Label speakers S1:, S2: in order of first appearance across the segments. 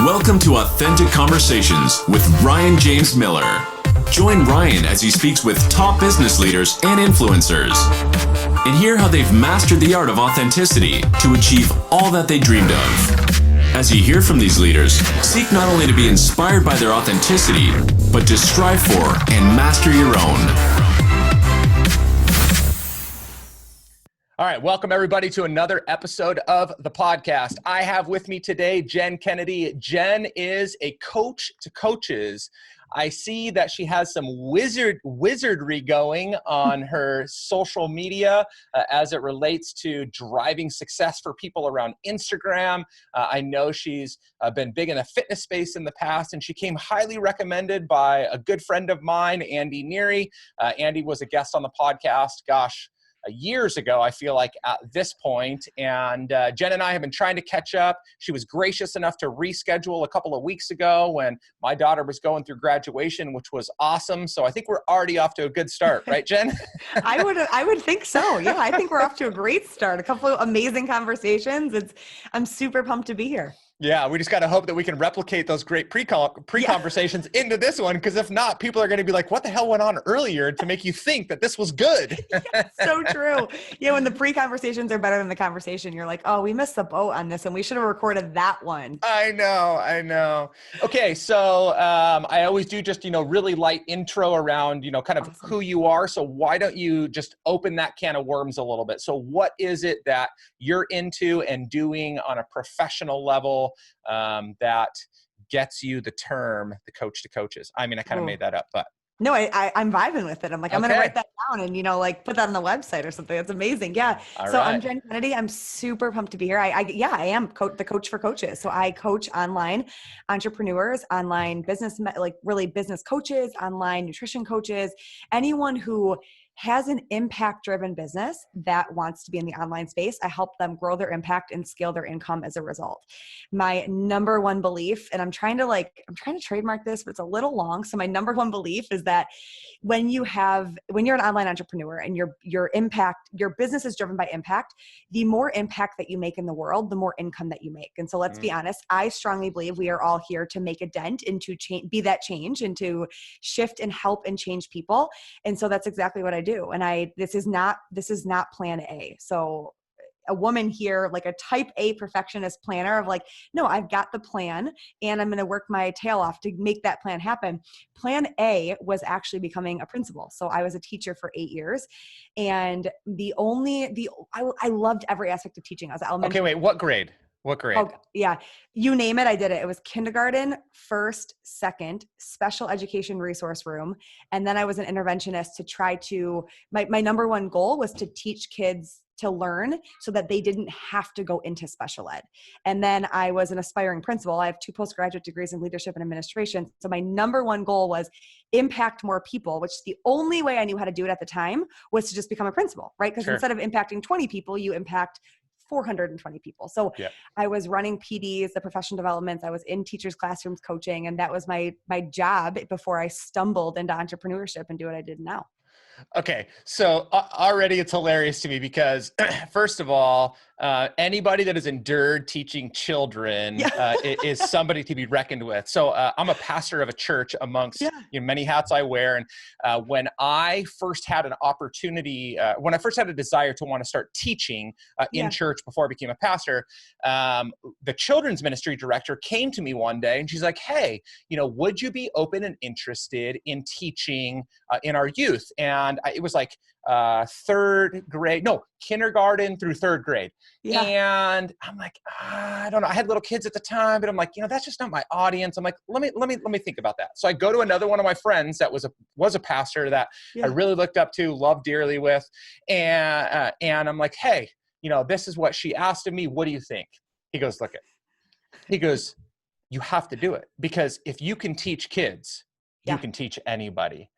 S1: Welcome to Authentic Conversations with Ryan James Miller. Join Ryan as he speaks with top business leaders and influencers, and hear how they've mastered the art of authenticity to achieve all that they dreamed of. As you hear from these leaders, seek not only to be inspired by their authenticity, but to strive for and master your own.
S2: All right, welcome everybody to another episode of the podcast. I have with me today Jenn Kennedy. Jenn is a coach to coaches. I see that she has some wizardry going on her social media as it relates to driving success for people around Instagram. I know she's been big in the fitness space in the past, and she came highly recommended by a good friend of mine, Andy Neary. Andy was a guest on the podcast, years ago, I feel like at this point. And Jenn and I have been trying to catch up. She was gracious enough to reschedule a couple of weeks ago when my daughter was going through graduation, which was awesome. So I think we're already off to a good start, right, Jenn?
S3: I would think so. Yeah, I think we're off to a great start. A couple of amazing conversations. I'm super pumped to be here.
S2: Yeah, we just got to hope that we can replicate those great pre-conversations into this one, because if not, people are going to be like, what the hell went on earlier to make you think that this was good?
S3: Yeah, so true. Yeah, when the pre-conversations are better than the conversation, you're like, oh, we missed the boat on this and we should have recorded that one.
S2: I know. Okay, so I always do just, really light intro around, kind of who you are. So why don't you just open that can of worms a little bit? So what is it that you're into and doing on a professional level that gets you the term, the coach to coaches? I mean, I kind of made that up, but.
S3: No, I'm vibing with it. I'm like, I'm going to write that down and, put that on the website or something. That's amazing. Yeah.
S2: All
S3: so
S2: right.
S3: I'm Jenn Kennedy. I'm super pumped to be here. I am the coach for coaches. So I coach online entrepreneurs, online business, like really business coaches, online nutrition coaches, anyone who has an impact-driven business that wants to be in the online space. I help them grow their impact and scale their income as a result. My number one belief, and I'm trying to trademark this, but it's a little long. So my number one belief is that when you're an online entrepreneur and your business is driven by impact, the more impact that you make in the world, the more income that you make. And so let's be honest, I strongly believe we are all here to make a dent and to be that change and to shift and help and change people. And so that's exactly what I do. And this is not plan A. So a woman here, like a type A perfectionist planner of like, no, I've got the plan and I'm going to work my tail off to make that plan happen. Plan A was actually becoming a principal. So I was a teacher for 8 years, and I loved every aspect of teaching. I was elementary.
S2: Okay, wait, what grade?
S3: Oh, yeah. You name it, I did it. It was kindergarten, first, second, special education resource room. And then I was an interventionist to try to, my number one goal was to teach kids to learn so that they didn't have to go into special ed. And then I was an aspiring principal. I have 2 postgraduate degrees in leadership and administration. So my number one goal was impact more people, which the only way I knew how to do it at the time was to just become a principal, right? Because instead of impacting 20 people, you impact 420 people. So I was running PDs, the professional developments. I was in teachers' classrooms coaching, and that was my job before I stumbled into entrepreneurship and do what I did now.
S2: Okay. So already it's hilarious to me because first of all, anybody that has endured teaching children is somebody to be reckoned with. So I'm a pastor of a church amongst many hats I wear. And when I first had an opportunity, when I first had a desire to want to start teaching in church before I became a pastor, the children's ministry director came to me one day and she's like, hey, would you be open and interested in teaching in our youth? And it was like kindergarten through 3rd grade. Yeah. And I'm like, I don't know. I had little kids at the time, but I'm like, that's just not my audience. I'm like, let me think about that. So I go to another one of my friends that was a pastor that I really looked up to, loved dearly with. And I'm like, hey, this is what she asked of me. What do you think? He goes, you have to do it, because if you can teach kids, you can teach anybody.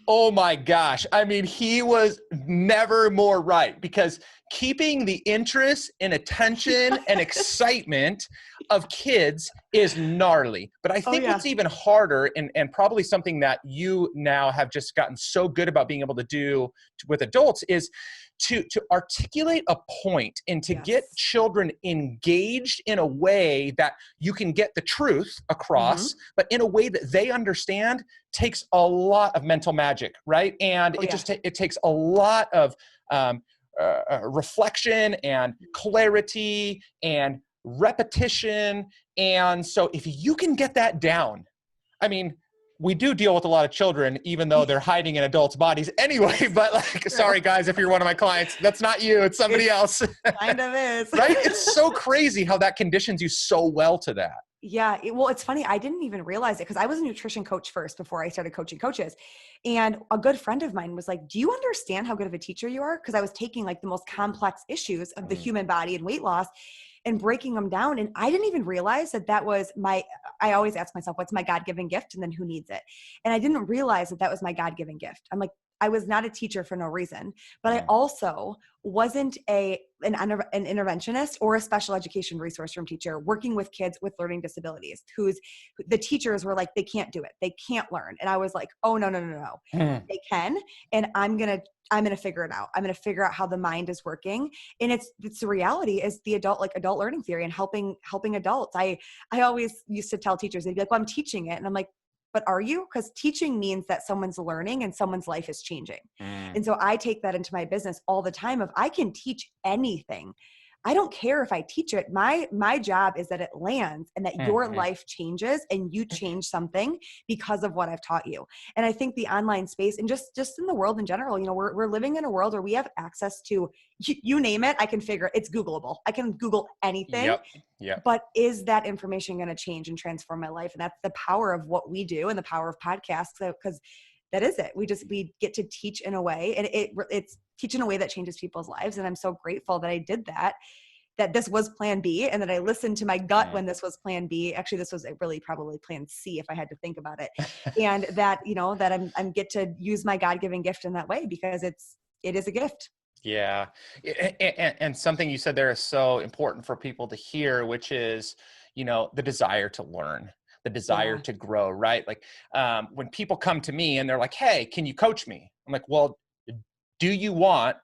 S2: Oh my gosh. I mean, he was never more right, because keeping the interest and attention and excitement of kids is gnarly. But I think what's even harder, and probably something that you now have just gotten so good about being able to do with adults, is to articulate a point and to get
S3: Yes.
S2: children engaged in a way that you can get the truth across, but in a way that they understand, takes a lot of mental magic, right? And it takes a lot of reflection and clarity and repetition. And so if you can get that down, I mean, we do deal with a lot of children, even though they're hiding in adults' bodies anyway, but like, sorry guys, if you're one of my clients, that's not you, it's somebody else.
S3: Kind of is.
S2: Right? It's so crazy how that conditions you so well to that.
S3: Yeah. Well, it's funny. I didn't even realize it because I was a nutrition coach first before I started coaching coaches. And a good friend of mine was like, do you understand how good of a teacher you are? Because I was taking like the most complex issues of the human body and weight loss and breaking them down. And I didn't even realize that was I always ask myself, what's my God-given gift? And then who needs it? And I didn't realize that was my God-given gift. I'm like, I was not a teacher for no reason, but I also wasn't an interventionist or a special education resource room teacher working with kids with learning disabilities the teachers were like, they can't do it. They can't learn. And I was like, oh, no. They can. And I'm going to figure it out. I'm going to figure out how the mind is working. And it's the reality is the adult learning theory and helping adults. I always used to tell teachers, they'd be like, well, I'm teaching it. And I'm like, but are you? Because teaching means that someone's learning and someone's life is changing. And so I take that into my business all the time of I can teach anything. I don't care if I teach it. My job is that it lands and that your life changes and you change something because of what I've taught you. And I think the online space and just in the world in general, we're living in a world where we have access to, you name it, I can figure it's Googleable. I can Google anything.
S2: Yep.
S3: But is that information going to change and transform my life? And that's the power of what we do and the power of podcasts. Because that is it. We get to teach in a way, and it's teach in a way that changes people's lives. And I'm so grateful that I did that this was plan B and that I listened to my gut when this was plan B. Actually, this was really probably plan C if I had to think about it. And that, that I'm get to use my God-given gift in that way because it is a gift.
S2: Yeah. And something you said there is so important for people to hear, which is, the desire to learn. The desire to grow, right? Like when people come to me and they're like, hey, can you coach me? I'm like, well, do you want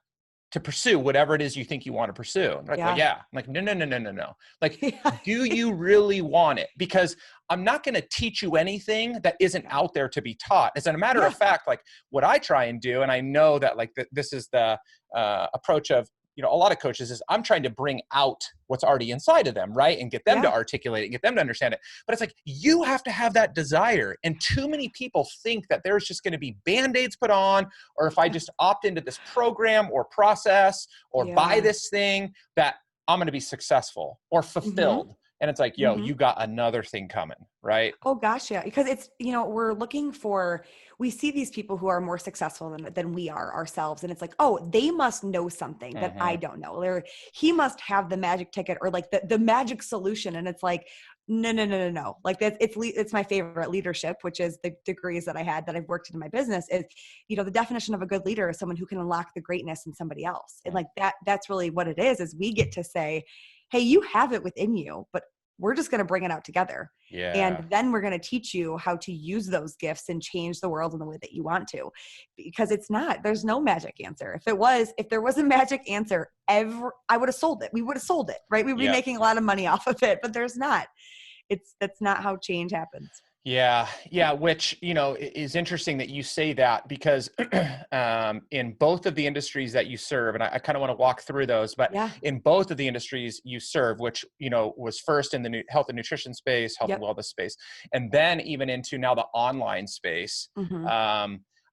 S2: to pursue whatever it is you think you want to pursue? And they're like, well, yeah. I'm like, no. Like, do you really want it? Because I'm not going to teach you anything that isn't out there to be taught. As a matter of fact, like what I try and do, and I know that like this is the approach of, a lot of coaches is I'm trying to bring out what's already inside of them, right? And get them to articulate it, get them to understand it. But it's like, you have to have that desire. And too many people think that there's just going to be Band-Aids put on, or if I just opt into this program or process or buy this thing, that I'm going to be successful or fulfilled. And it's like, you got another thing coming, right?
S3: Oh gosh, yeah. Because it's, we see these people who are more successful than we are ourselves. And it's like, oh, they must know something that I don't know. He must have the magic ticket or like the magic solution. And it's like, no. Like it's my favorite leadership, which is the degrees that I had that I've worked in my business is, the definition of a good leader is someone who can unlock the greatness in somebody else. And like that's really what it is we get to say, hey, you have it within you, but we're just going to bring it out together. Yeah. And then we're going to teach you how to use those gifts and change the world in the way that you want to, because there's no magic answer. If there was a magic answer I would have sold it. We would have sold it, right? We'd be making a lot of money off of it, but there's not. That's not how change happens.
S2: Yeah. Which, is interesting that you say that because in both of the industries that you serve, and I kind of want to walk through those, but in both of the industries you serve, which, was first in the health and nutrition space, health and wellness space, and then even into now the online space,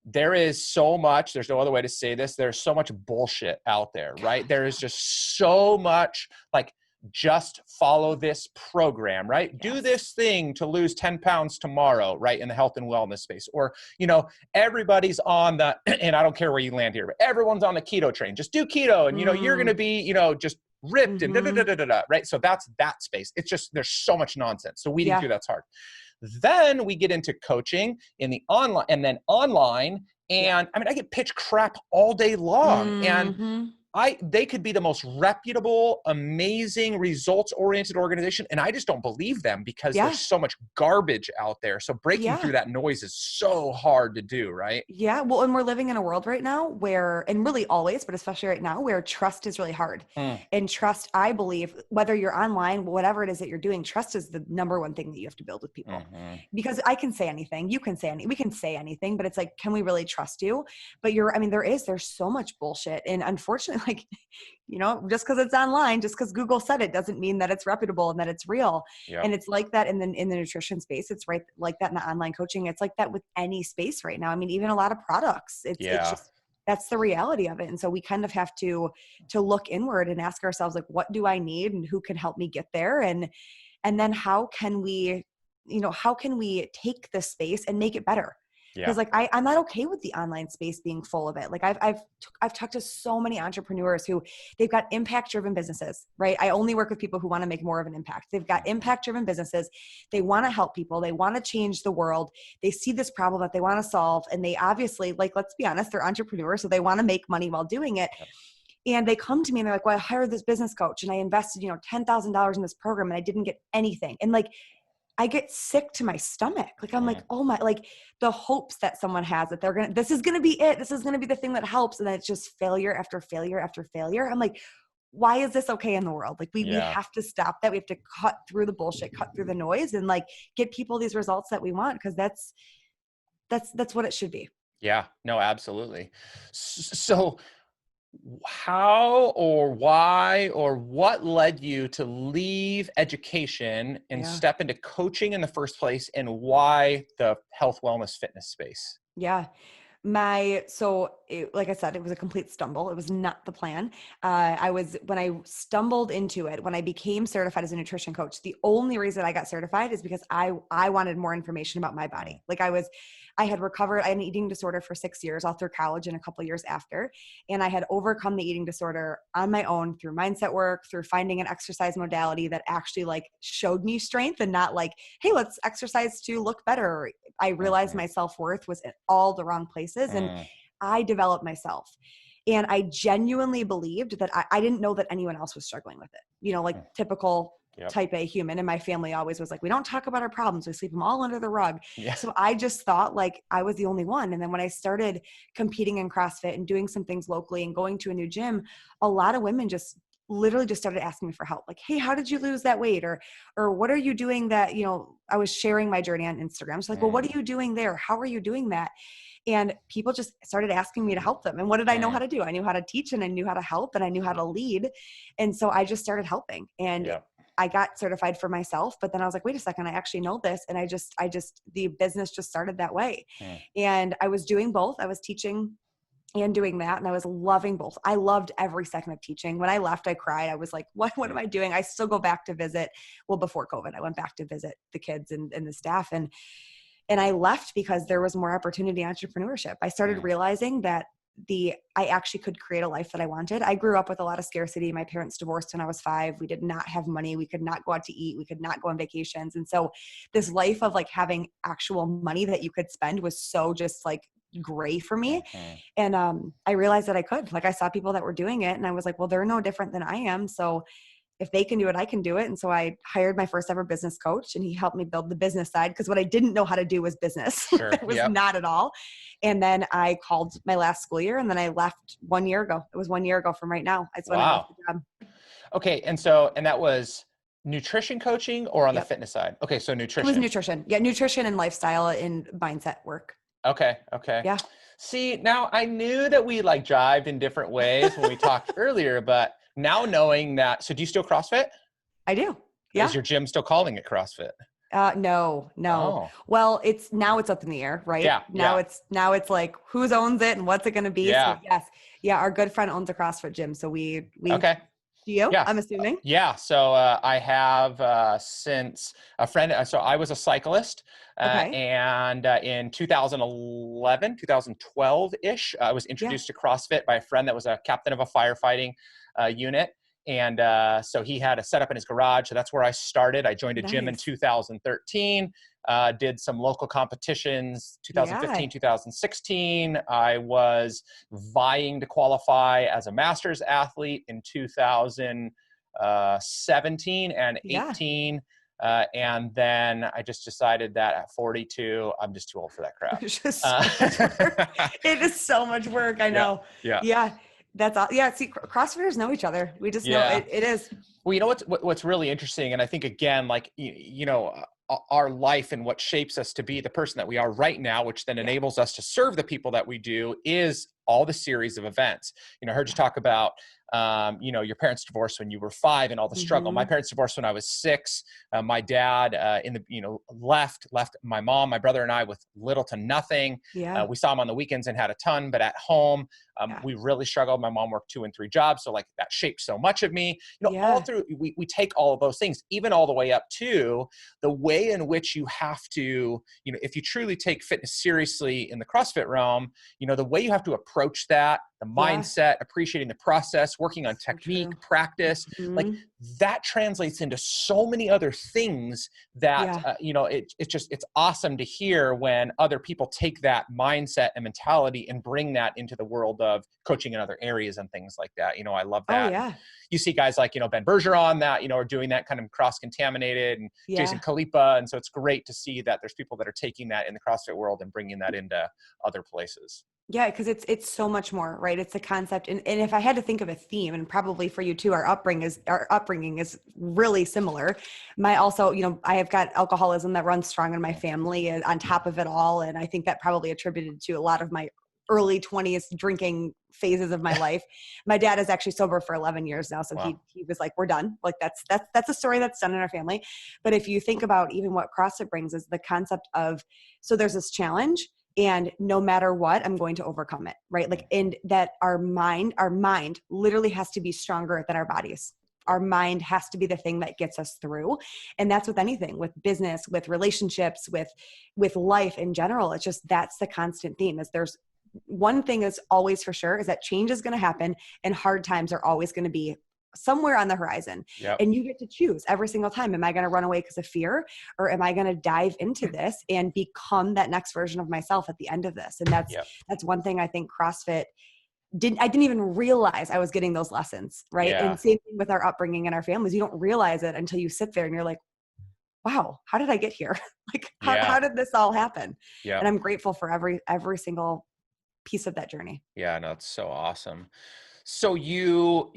S2: there is so much, there's no other way to say this, there's so much bullshit out there, right? There is just so much like, just follow this program, right? Yes. Do this thing to lose 10 pounds tomorrow, right? In the health and wellness space. Or, everybody's on and I don't care where you land here, but everyone's on the keto train. Just do keto and, you're going to be, just ripped and right? So that's that space. It's just, there's so much nonsense. So weeding through that's hard. Then we get into coaching in the online and then online. And I mean, I get pitch crap all day long. And they could be the most reputable, amazing, results-oriented organization, and I just don't believe them because
S3: Yeah.
S2: there's so much garbage out there. So breaking through that noise is so hard to do, right?
S3: Yeah. Well, and we're living in a world right now where, and really always, but especially right now, where trust is really hard. And trust, I believe, whether you're online, whatever it is that you're doing, trust is the number one thing that you have to build with people. Because I can say anything, you can say anything, we can say anything, but it's like, can we really trust you? But there's so much bullshit. And unfortunately, like, just because it's online, just because Google said it doesn't mean that it's reputable and that it's real.
S2: Yep.
S3: And it's like that in the nutrition space. It's right like that in the online coaching. It's like that with any space right now. I mean, even a lot of products, it's just, that's the reality of it. And so we kind of have to look inward and ask ourselves, like, what do I need and who can help me get there? And then how can we take this space and make it better? Because like, I'm not okay with the online space being full of it. Like I've talked to so many entrepreneurs who they've got impact driven businesses, right? I only work with people who want to make more of an impact. They've got impact driven businesses. They want to help people. They want to change the world. They see this problem that they want to solve. And they obviously, like, let's be honest, they're entrepreneurs. So they want to make money while doing it. And they come to me and they're like, well, I hired this business coach and I invested, $10,000 in this program and I didn't get anything. And like, I get sick to my stomach. Like, I'm like, oh my, like the hopes that someone has that this is going to be it. This is going to be the thing that helps. And then it's just failure after failure after failure. I'm like, why is this okay in the world? Like we have to stop that. We have to cut through the bullshit, cut through the noise and like get people these results that we want. Cause that's what it should be.
S2: Yeah, no, absolutely. So how or why or what led you to leave education and step into coaching in the first place, and why the health, wellness, fitness space?
S3: Yeah. Like I said, it was a complete stumble. It was not the plan. When I stumbled into it, when I became certified as a nutrition coach, the only reason I got certified is because I wanted more information about my body. Like I had an eating disorder for 6 years, all through college and a couple of years after. And I had overcome the eating disorder on my own through mindset work, through finding an exercise modality that actually like showed me strength and not like, hey, let's exercise to look better. I realized my self-worth was in all the wrong places and I developed myself. And I genuinely believed that I didn't know that anyone else was struggling with it. Like typical type A human. And my family always was like, we don't talk about our problems. We sweep them all under the rug. Yeah. So I just thought like I was the only one. And then when I started competing in CrossFit and doing some things locally and going to a new gym, a lot of women just literally just started asking me for help. Like, hey, how did you lose that weight? Or what are you doing that, I was sharing my journey on Instagram. So like, well, what are you doing there? How are you doing that? And people just started asking me to help them. And what did I know how to do? I knew how to teach and I knew how to help and I knew how to lead. And so I just started helping and I got certified for myself, but then I was like, wait a second, I actually know this. And the business just started that way. And I was doing both. I was teaching and doing that. And I was loving both. I loved every second of teaching. When I left, I cried. I was like, what am I doing? I still go back to visit. Well, before COVID, I went back to visit the kids and the staff. And I left because there was more opportunity in entrepreneurship. I started realizing that I actually could create a life that I wanted. I grew up with a lot of scarcity. My parents divorced when I was 5. We did not have money. We could not go out to eat. We could not go on vacations. And so this life of like having actual money that you could spend was so just like gray for me. And I realized that I could. Like I saw people that were doing it and I was like, well, they're no different than I am. So if they can do it, I can do it. And so I hired my first ever business coach and he helped me build the business side because what I didn't know how to do was business. Sure. It was not at all. And then I called my last school year and then I left 1 year ago. It was 1 year ago from right now. That's when I left the job.
S2: Okay. And that was nutrition coaching or on the fitness side? Okay. So nutrition.
S3: It was nutrition. Yeah. Nutrition and lifestyle and mindset work.
S2: Okay. Yeah. See, now I knew that we like jived in different ways when we talked earlier, but now knowing that, so do you still CrossFit?
S3: I do. Yeah.
S2: Is your gym still calling it CrossFit?
S3: No.
S2: Oh.
S3: Well, it's up in the air, right?
S2: Yeah.
S3: Now it's like who owns it and what's it going to be?
S2: Yeah.
S3: So yes. Yeah. Our good friend owns a CrossFit gym. So we
S2: okay.
S3: Do you?
S2: Yeah.
S3: I'm assuming.
S2: Yeah. So I have since a friend. So I was a cyclist, and in 2011, 2012-ish, I was introduced to CrossFit by a friend that was a captain of a firefighting unit. And so he had a setup in his garage. So that's where I started. I joined a gym in 2013. did some local competitions, 2015,
S3: Yeah.
S2: 2016. I was vying to qualify as a master's athlete in 2017 and
S3: Yeah.
S2: 18. And then I just decided that at 42, I'm just too old for that crap.
S3: It's just so much work. It is so much work. I know.
S2: Yeah.
S3: Yeah. That's all. Yeah. See, CrossFitters know each other. We just know it is.
S2: Well, you know what's really interesting, and I think again, like our life and what shapes us to be the person that we are right now, which then enables us to serve the people that we do, is all the series of events. I heard you talk about your parents divorced when you were 5 and all the struggle. My parents divorced when I was 6. My dad left my mom, my brother, and I with little to nothing.
S3: Yeah.
S2: We saw him on the weekends and had a ton, but at home we really struggled. My mom worked 2 and 3 jobs, so like that shaped so much of me. All through we take all of those things, even all the way up to the way in which you have to, if you truly take fitness seriously in the CrossFit realm, the way you have to approach that, the mindset, appreciating the process, working on technique, practice, like that translates into so many other things that, it's awesome to hear when other people take that mindset and mentality and bring that into the world of coaching in other areas and things like that. I love that.
S3: Oh, yeah.
S2: You see guys like, Ben Bergeron that, are doing that kind of cross-contaminated, and Jason Kalipa. And so it's great to see that there's people that are taking that in the CrossFit world and bringing that into other places.
S3: Yeah, because it's so much more, right? It's a concept. And if I had to think of a theme, and probably for you too, our upbringing is really similar. I have got alcoholism that runs strong in my family on top of it all. And I think that probably attributed to a lot of my early 20s drinking phases of my life. My dad is actually sober for 11 years now. So he was like, we're done. Like that's a story that's done in our family. But if you think about even what CrossFit brings is the concept of, so there's this challenge, and no matter what, I'm going to overcome it, right? Like, and that our mind literally has to be stronger than our bodies. Our mind has to be the thing that gets us through. And that's with anything, with business, with relationships, with life in general. It's just, that's the constant theme. Is there's one thing is always for sure, is that change is going to happen, and hard times are always going to be somewhere on the horizon. And you get to choose every single time. Am I going to run away because of fear, or am I going to dive into this and become that next version of myself at the end of this? And that's one thing I think CrossFit I didn't even realize I was getting those lessons. Right. And same thing with our upbringing and our families. You don't realize it until you sit there and you're like, wow, how did I get here? Like, how did this all happen? And I'm grateful for every single piece of that journey.
S2: Yeah, no, it's so awesome. So you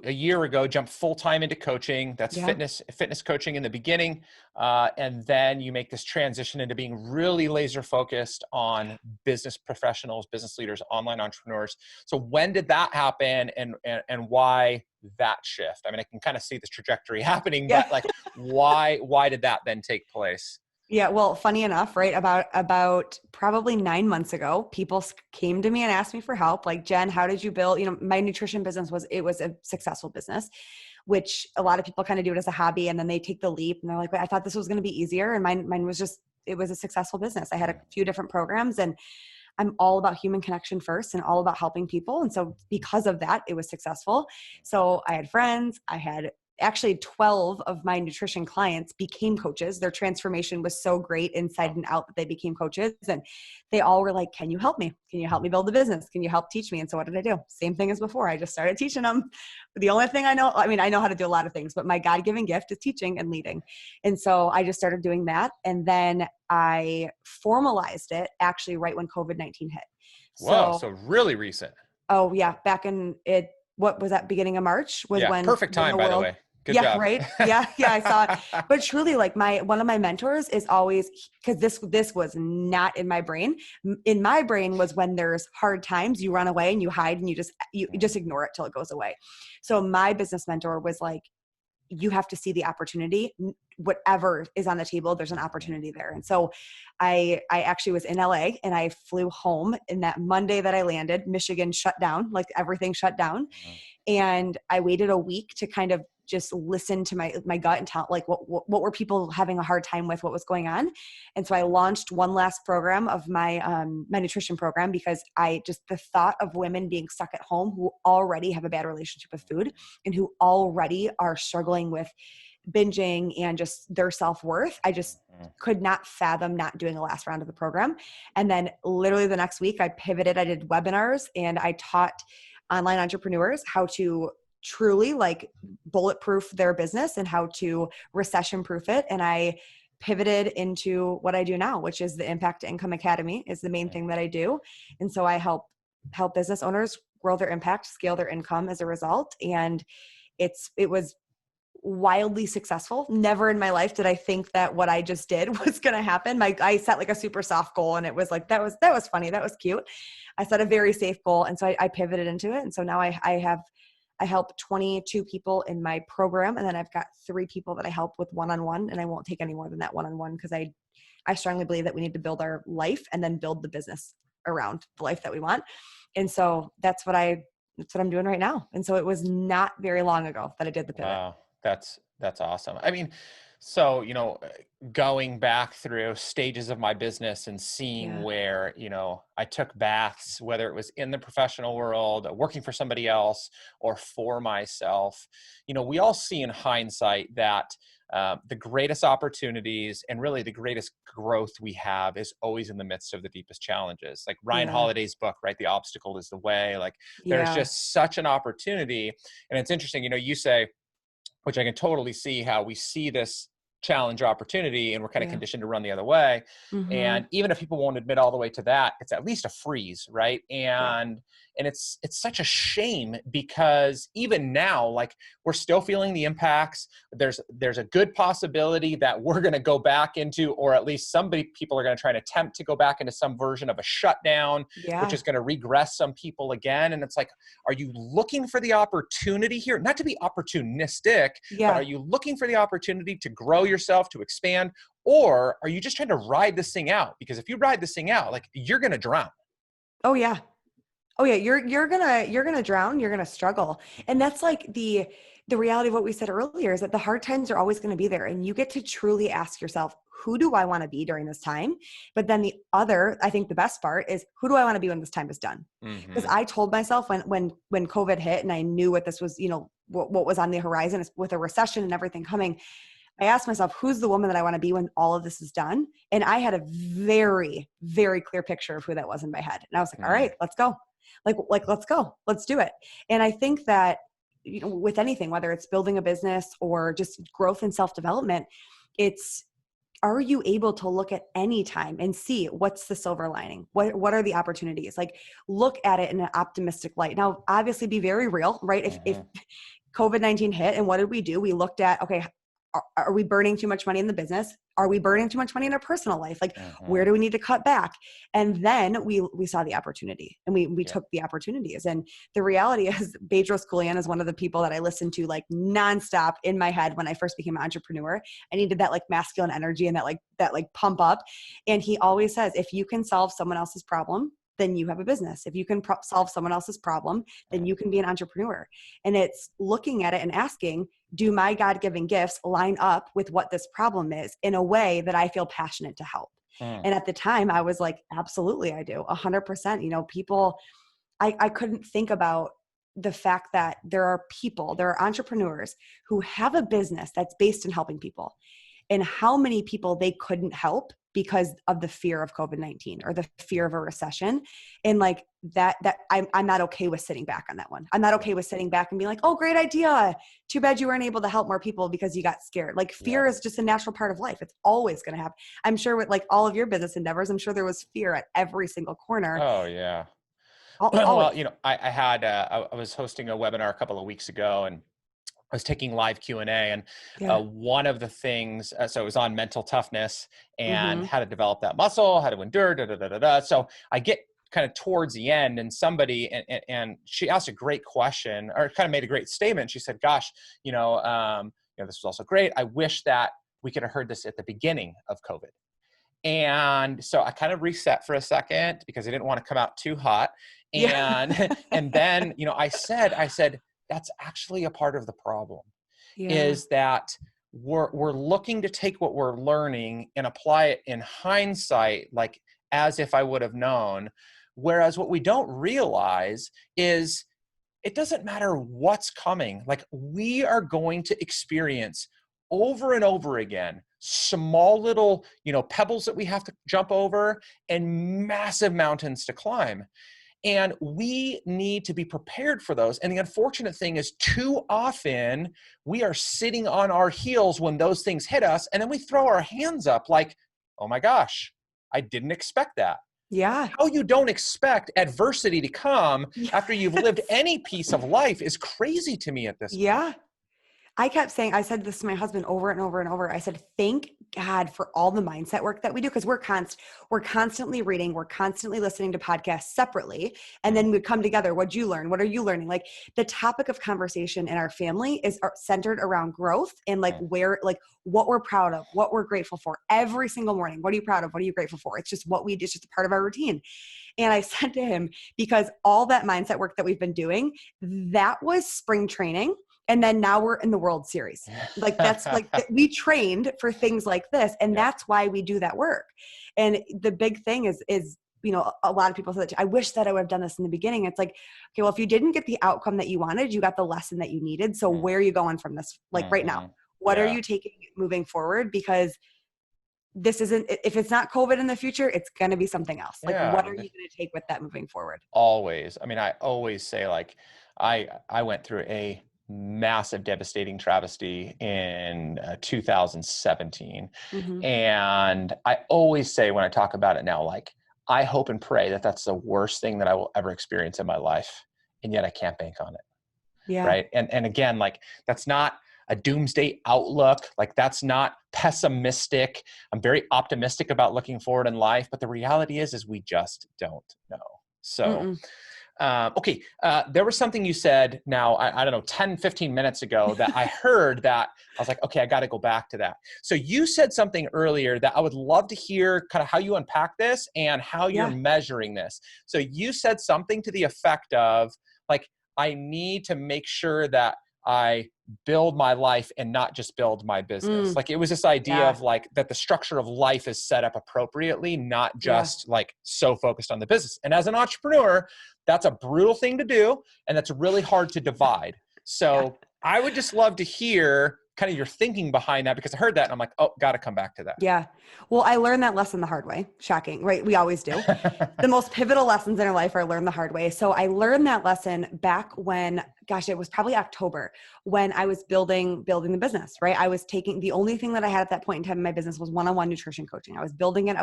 S2: a year ago jumped full-time into coaching. That's fitness coaching in the beginning. And then you make this transition into being really laser focused on business professionals, business leaders, online entrepreneurs. So when did that happen, and why that shift? I mean, I can kind of see this trajectory happening, but like why did that then take place?
S3: Yeah. Well, funny enough, right? About probably 9 months ago, people came to me and asked me for help. Like, Jen, how did you build, my nutrition business was a successful business, which a lot of people kind of do it as a hobby. And then they take the leap and they're like, I thought this was going to be easier. And mine was just, it was a successful business. I had a few different programs, and I'm all about human connection first and all about helping people. And so because of that, it was successful. So I had friends, actually 12 of my nutrition clients became coaches. Their transformation was so great inside and out that they became coaches, and they all were like, can you help me? Can you help me build a business? Can you help teach me? And so what did I do? Same thing as before. I just started teaching them. The only thing I know how to do a lot of things, but my God-given gift is teaching and leading. And so I just started doing that. And then I formalized it actually right when COVID-19 hit.
S2: So really recent.
S3: Oh yeah. Back in what was that, beginning of March was when
S2: perfect time, by the way. Good job.
S3: Right. Yeah. I saw it. But truly, like one of my mentors is always, because this was not in my brain. In my brain was, when there's hard times, you run away and you hide and you just ignore it till it goes away. So my business mentor was like, you have to see the opportunity. Whatever is on the table, there's an opportunity there. And so I actually was in LA, and I flew home, and that Monday that I landed, Michigan shut down, like everything shut down. And I waited a week to kind of just listen to my gut and tell, like, what were people having a hard time with, what was going on. And so I launched one last program of my nutrition program, because the thought of women being stuck at home who already have a bad relationship with food and who already are struggling with binging and just their self-worth. I just could not fathom not doing the last round of the program. And then literally the next week I pivoted. I did webinars and I taught online entrepreneurs how to truly like bulletproof their business and how to recession proof it. And I pivoted into what I do now, which is the Impact Income Academy is the main thing that I do. And so I help business owners grow their impact, scale their income as a result. And it was wildly successful. Never in my life did I think that what I just did was going to happen. I set like a super soft goal and it was like, that was funny. That was cute. I set a very safe goal. And so I pivoted into it. And so now I help 22 people in my program. And then I've got 3 people that I help with one-on-one, and I won't take any more than that one-on-one because I strongly believe that we need to build our life and then build the business around the life that we want. And so that's what I'm doing right now. And so it was not very long ago that I did the pivot.
S2: Wow. That's awesome. I mean, so, going back through stages of my business and seeing where, I took baths, whether it was in the professional world, working for somebody else or for myself, we all see in hindsight that the greatest opportunities and really the greatest growth we have is always in the midst of the deepest challenges. Like Ryan Holiday's book, right? The obstacle is the way. Like there's just such an opportunity. And it's interesting, you say, which I can totally see how we see this challenge opportunity and we're kind of conditioned to run the other way.
S3: Mm-hmm.
S2: And even if people won't admit all the way to that, it's at least a freeze, right? And it's such a shame because even now, like we're still feeling the impacts. There's a good possibility that we're going to go back into, or at least people are going to try and attempt to go back into some version of a shutdown, which is going to regress some people again. And it's like, are you looking for the opportunity here? Not to be opportunistic, but are you looking for the opportunity to grow yourself, to expand? Or are you just trying to ride this thing out? Because if you ride this thing out, like you're going to drown.
S3: Oh yeah. You're gonna drown, you're gonna struggle. And that's like the reality of what we said earlier is that the hard times are always gonna be there. And you get to truly ask yourself, who do I want to be during this time? But then I think the best part is, who do I want to be when this time is done? Because I told myself when COVID hit and I knew what this was, what was on the horizon with a recession and everything coming, I asked myself, who's the woman that I want to be when all of this is done? And I had a very, very clear picture of who that was in my head. And I was like, all right, let's go. Like, let's go, let's do it. And I think that, with anything, whether it's building a business or just growth and self-development, are you able to look at any time and see what's the silver lining? What are the opportunities? Like, look at it in an optimistic light. Now, obviously be very real, right? If COVID-19 hit and what did we do? We looked at, okay, are we burning too much money in the business? Are we burning too much money in our personal life? Like, where do we need to cut back? And then we saw the opportunity and we took the opportunities. And the reality is, Bedros Keuilian is one of the people that I listened to like nonstop in my head when I first became an entrepreneur. I needed that like masculine energy and that pump up. And he always says, if you can solve someone else's problem, then you have a business. If you can solve someone else's problem, then you can be an entrepreneur. And it's looking at it and asking, do my God-given gifts line up with what this problem is in a way that I feel passionate to help? And at the time I was like, absolutely, I do 100%. People, I couldn't think about the fact that there are entrepreneurs who have a business that's based in helping people, and how many people they couldn't help because of the fear of COVID-19 or the fear of a recession. And like that I'm not okay with sitting back on that one. I'm not okay with sitting back and being like, oh, great idea. Too bad you weren't able to help more people because you got scared. Like fear is just a natural part of life. It's always going to happen. I'm sure with like all of your business endeavors, I'm sure there was fear at every single corner.
S2: Oh yeah. Well, I was hosting a webinar a couple of weeks ago, and I was taking live Q&A, and one of the things, so it was on mental toughness and how to develop that muscle, how to endure, So I get kind of towards the end, and somebody, and she asked a great question, or kind of made a great statement. She said, gosh, this was also great. I wish that we could have heard this at the beginning of COVID. And so I kind of reset for a second because I didn't want to come out too hot. And, and then, I said, that's actually a part of the problem, is that we're looking to take what we're learning and apply it in hindsight, like as if I would have known. Whereas what we don't realize is it doesn't matter what's coming. Like, we are going to experience over and over again, small little, pebbles that we have to jump over and massive mountains to climb. And we need to be prepared for those. And the unfortunate thing is, too often we are sitting on our heels when those things hit us. And then we throw our hands up like, oh my gosh, I didn't expect that.
S3: Yeah.
S2: How you don't expect adversity to come after you've lived any piece of life is crazy to me at this point.
S3: Yeah. I said this to my husband over and over and over. I said, thank God for all the mindset work that we do. Cause we're constantly reading, we're constantly listening to podcasts separately. And then we come together. What'd you learn? What are you learning? Like the topic of conversation in our family is centered around growth and like what we're proud of, what we're grateful for every single morning. What are you proud of? What are you grateful for? It's just it's just a part of our routine. And I said to him, because all that mindset work that we've been doing, that was spring training. And then now we're in the World Series. Like that's like, we trained for things like this. And that's why we do that work. And the big thing is, a lot of people say that I wish that I would have done this in the beginning. It's like, okay, well, if you didn't get the outcome that you wanted, you got the lesson that you needed. So where are you going from this? Like right now, what are you taking moving forward? Because this isn't, if it's not COVID in the future, it's going to be something else. Like, what are you going to take with that moving forward?
S2: Always. I mean, I always say like, I went through a massive devastating travesty in 2017. And I always say when I talk about it now, like, I hope and pray that that's the worst thing that I will ever experience in my life. And yet I can't bank on it.
S3: Yeah.
S2: Right. And again, like that's not a doomsday outlook. Like that's not pessimistic. I'm very optimistic about looking forward in life, but the reality is we just don't know. So okay. There was something you said now, I don't know, 10, 15 minutes ago that I heard that I was like, okay, I got to go back to that. So you said something earlier that I would love to hear kind of how you unpack this and how you're measuring this. So you said something to the effect of like, I need to make sure that I build my life and not just build my business. Like it was this idea of like that the structure of life is set up appropriately, not just like so focused on the business. And as an entrepreneur, that's a brutal thing to do. And that's really hard to divide. So I would just love to hear kind of your thinking behind that, because I heard that and I'm like, oh, got to come back to that.
S3: Yeah. Well, I learned that lesson the hard way. Shocking, right? We always do. The most pivotal lessons in our life are learned the hard way. So I learned that lesson back when, gosh, it was probably October when I was building the business, right? I was taking, the only thing that I had at that point in time in my business was one-on-one nutrition coaching. I was building it.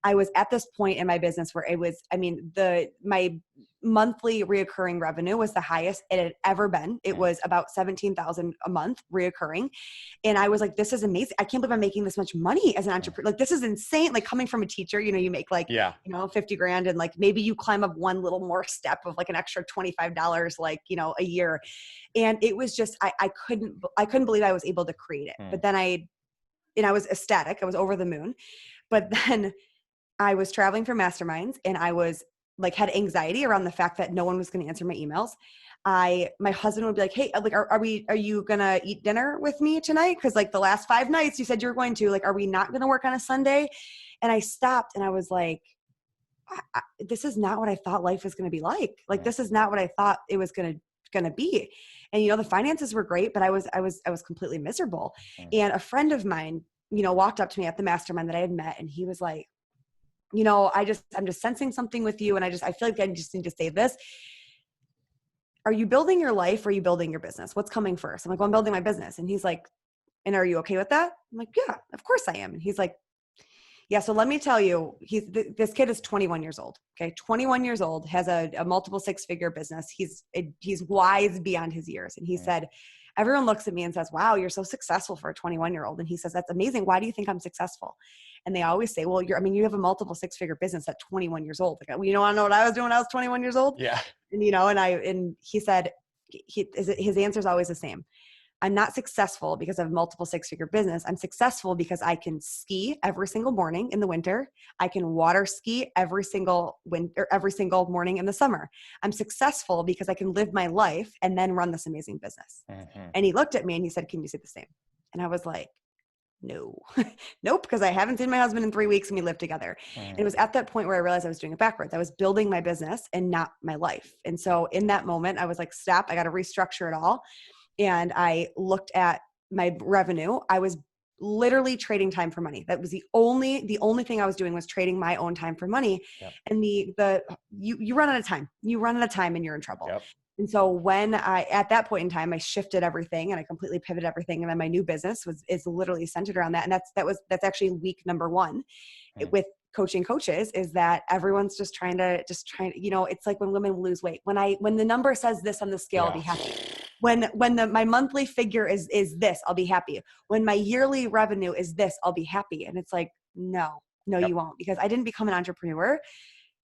S3: I was at this point in my business where it was, my monthly reoccurring revenue was the highest it had ever been. It was about $17,000 a month reoccurring. And I was like, this is amazing. I can't believe I'm making this much money as an entrepreneur. Like, this is insane. Like coming from a teacher, you make like, 50 grand and like, maybe you climb up one little more step of like an extra $25, like, a year. And it was just, I couldn't believe I was able to create it. But then I was ecstatic. I was over the moon. But then I was traveling for masterminds and I was like, had anxiety around the fact that no one was going to answer my emails. My husband would be like, hey, like, are you going to eat dinner with me tonight? Cause like the last 5 nights you said you were going to, like, are we not going to work on a Sunday? And I stopped and I was like, this is not what I thought life was going to be like. Like, this is not what I thought it was going to be. And, the finances were great, but I was completely miserable. And a friend of mine, walked up to me at the mastermind that I had met and he was like, I'm just sensing something with you. And I feel like I just need to say this. Are you building your life or are you building your business? What's coming first? I'm like, well, I'm building my business. And he's like, and are you okay with that? I'm like, yeah, of course I am. And he's like, yeah. So let me tell you, this kid is 21 years old. Okay. 21 years old, has a multiple 6-figure business. He's wise beyond his years. And he said, everyone looks at me and says, wow, you're so successful for a 21-year-old. And he says, that's amazing. Why do you think I'm successful? And they always say, well, you have a multiple 6-figure business at 21 years old. Like, I know what I was doing when I was 21 years old.
S2: Yeah. And,
S3: and he said, his answer is always the same. I'm not successful because I have a multiple 6-figure business. I'm successful because I can ski every single morning in the winter. I can water ski every single morning in the summer. I'm successful because I can live my life and then run this amazing business. And he looked at me and he said, can you say the same? And I was like, no, nope, because I haven't seen my husband in 3 weeks and we live together. And it was at that point where I realized I was doing it backwards. I was building my business and not my life. And so in that moment, I was like, stop, I got to restructure it all. And I looked at my revenue, I was literally trading time for money. That was the only thing I was doing was trading my own time for money.
S2: Yep.
S3: And you run out of time. You run out of time and you're in trouble.
S2: Yep.
S3: And so when at that point in time, I shifted everything and I completely pivoted everything. And then my new business is literally centered around that. And that's actually week number one with coaching coaches, is that everyone's just trying to, it's like when women lose weight. When the number says this on the scale, I'll be happy. When my monthly figure is this, I'll be happy. When my yearly revenue is this, I'll be happy. And it's like, no, you won't, because I didn't become an entrepreneur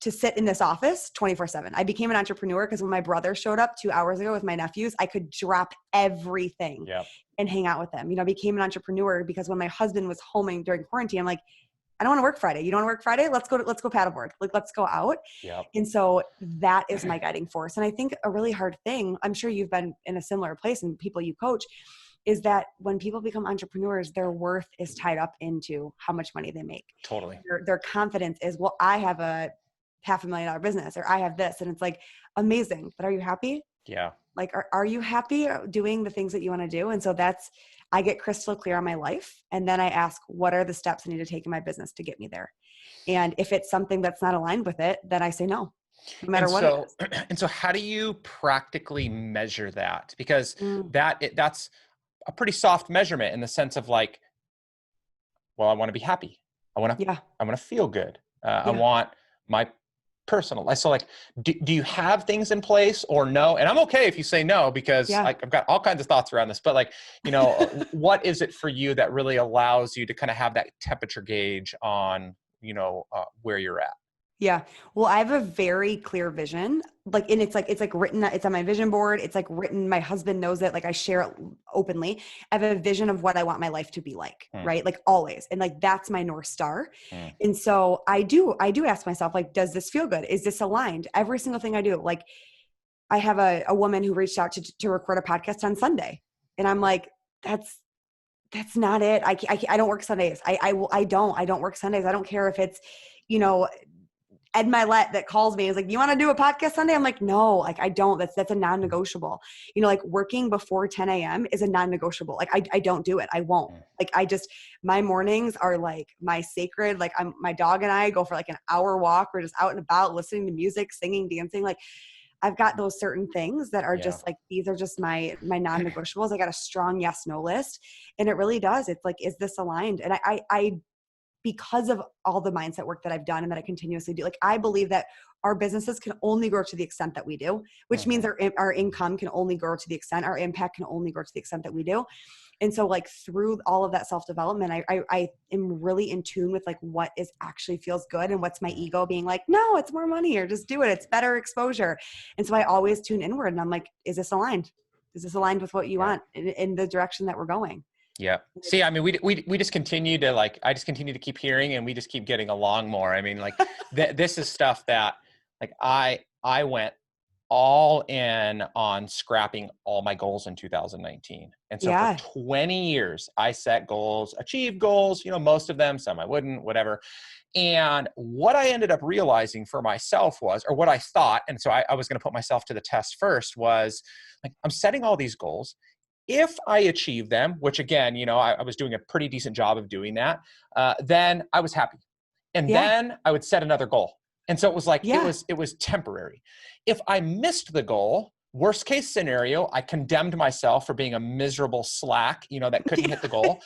S3: to sit in this office 24/7. I became an entrepreneur because when my brother showed up 2 hours ago with my nephews, I could drop everything and hang out with them. I became an entrepreneur because when my husband was home during quarantine, I'm like, I don't want to work Friday. You don't want to work Friday? Let's go paddleboard. Like, let's go out.
S2: Yep.
S3: And so that is my guiding force. And I think a really hard thing, I'm sure you've been in a similar place and people you coach, is that when people become entrepreneurs, their worth is tied up into how much money they make.
S2: Totally.
S3: Their confidence is, well, I have a $500,000 business, or I have this. And it's like, amazing. But are you happy?
S2: Yeah.
S3: Like, are you happy doing the things that you want to do? And so I get crystal clear on my life. And then I ask, what are the steps I need to take in my business to get me there? And if it's something that's not aligned with it, then I say no matter what it is.
S2: And so how do you practically measure that? Because that's a pretty soft measurement in the sense of like, well, I want to be happy. I want to feel good. I want my personal life. So like, do you have things in place or no? And I'm okay if you say no, because I've got all kinds of thoughts around this, but like, what is it for you that really allows you to kind of have that temperature gauge on, where you're at?
S3: Yeah. Well, I have a very clear vision. And it's like written, it's on my vision board. It's like written. My husband knows it. Like I share it openly. I have a vision of what I want my life to be like, right? Like always. And like, that's my North Star. And so I do ask myself, like, does this feel good? Is this aligned? Every single thing I do. Like I have a woman who reached out to record a podcast on Sunday. And I'm like, that's not it. I don't work Sundays. I don't work Sundays. I don't care if it's, Ed Milet that calls me is like, you want to do a podcast Sunday? I'm like, no, like I don't, that's a non-negotiable, like working before 10 a.m. is a non-negotiable. Like I don't do it. I won't. Like my mornings are like my sacred, like my dog and I go for like an hour walk. We're just out and about listening to music, singing, dancing. Like I've got those certain things that are just like, these are just my non-negotiables. I got a strong yes, no list. And it really does. It's like, is this aligned? And I because of all the mindset work that I've done and that I continuously do, like I believe that our businesses can only grow to the extent that we do, which means our income can only grow to the extent, our impact can only grow to the extent that we do. And so like through all of that self-development, I am really in tune with like what actually feels good and what's my ego being like, no, it's more money, or just do it. It's better exposure. And so I always tune inward and I'm like, is this aligned? Is this aligned with what you want in the direction that we're going?
S2: Yeah. See, I mean, we just continue to like, I just continue to keep hearing and we just keep getting along more. I mean, like this is stuff that like I went all in on scrapping all my goals in 2019. And so for 20 years I set goals, achieved goals, most of them, some I wouldn't, whatever. And what I ended up realizing for myself was, or what I thought, and so I was going to put myself to the test first, was like, I'm setting all these goals. If I achieve them, which again, I was doing a pretty decent job of doing that, then I was happy. And then I would set another goal. And so it was like, it was temporary. If I missed the goal, worst case scenario, I condemned myself for being a miserable slack, that couldn't hit the goal.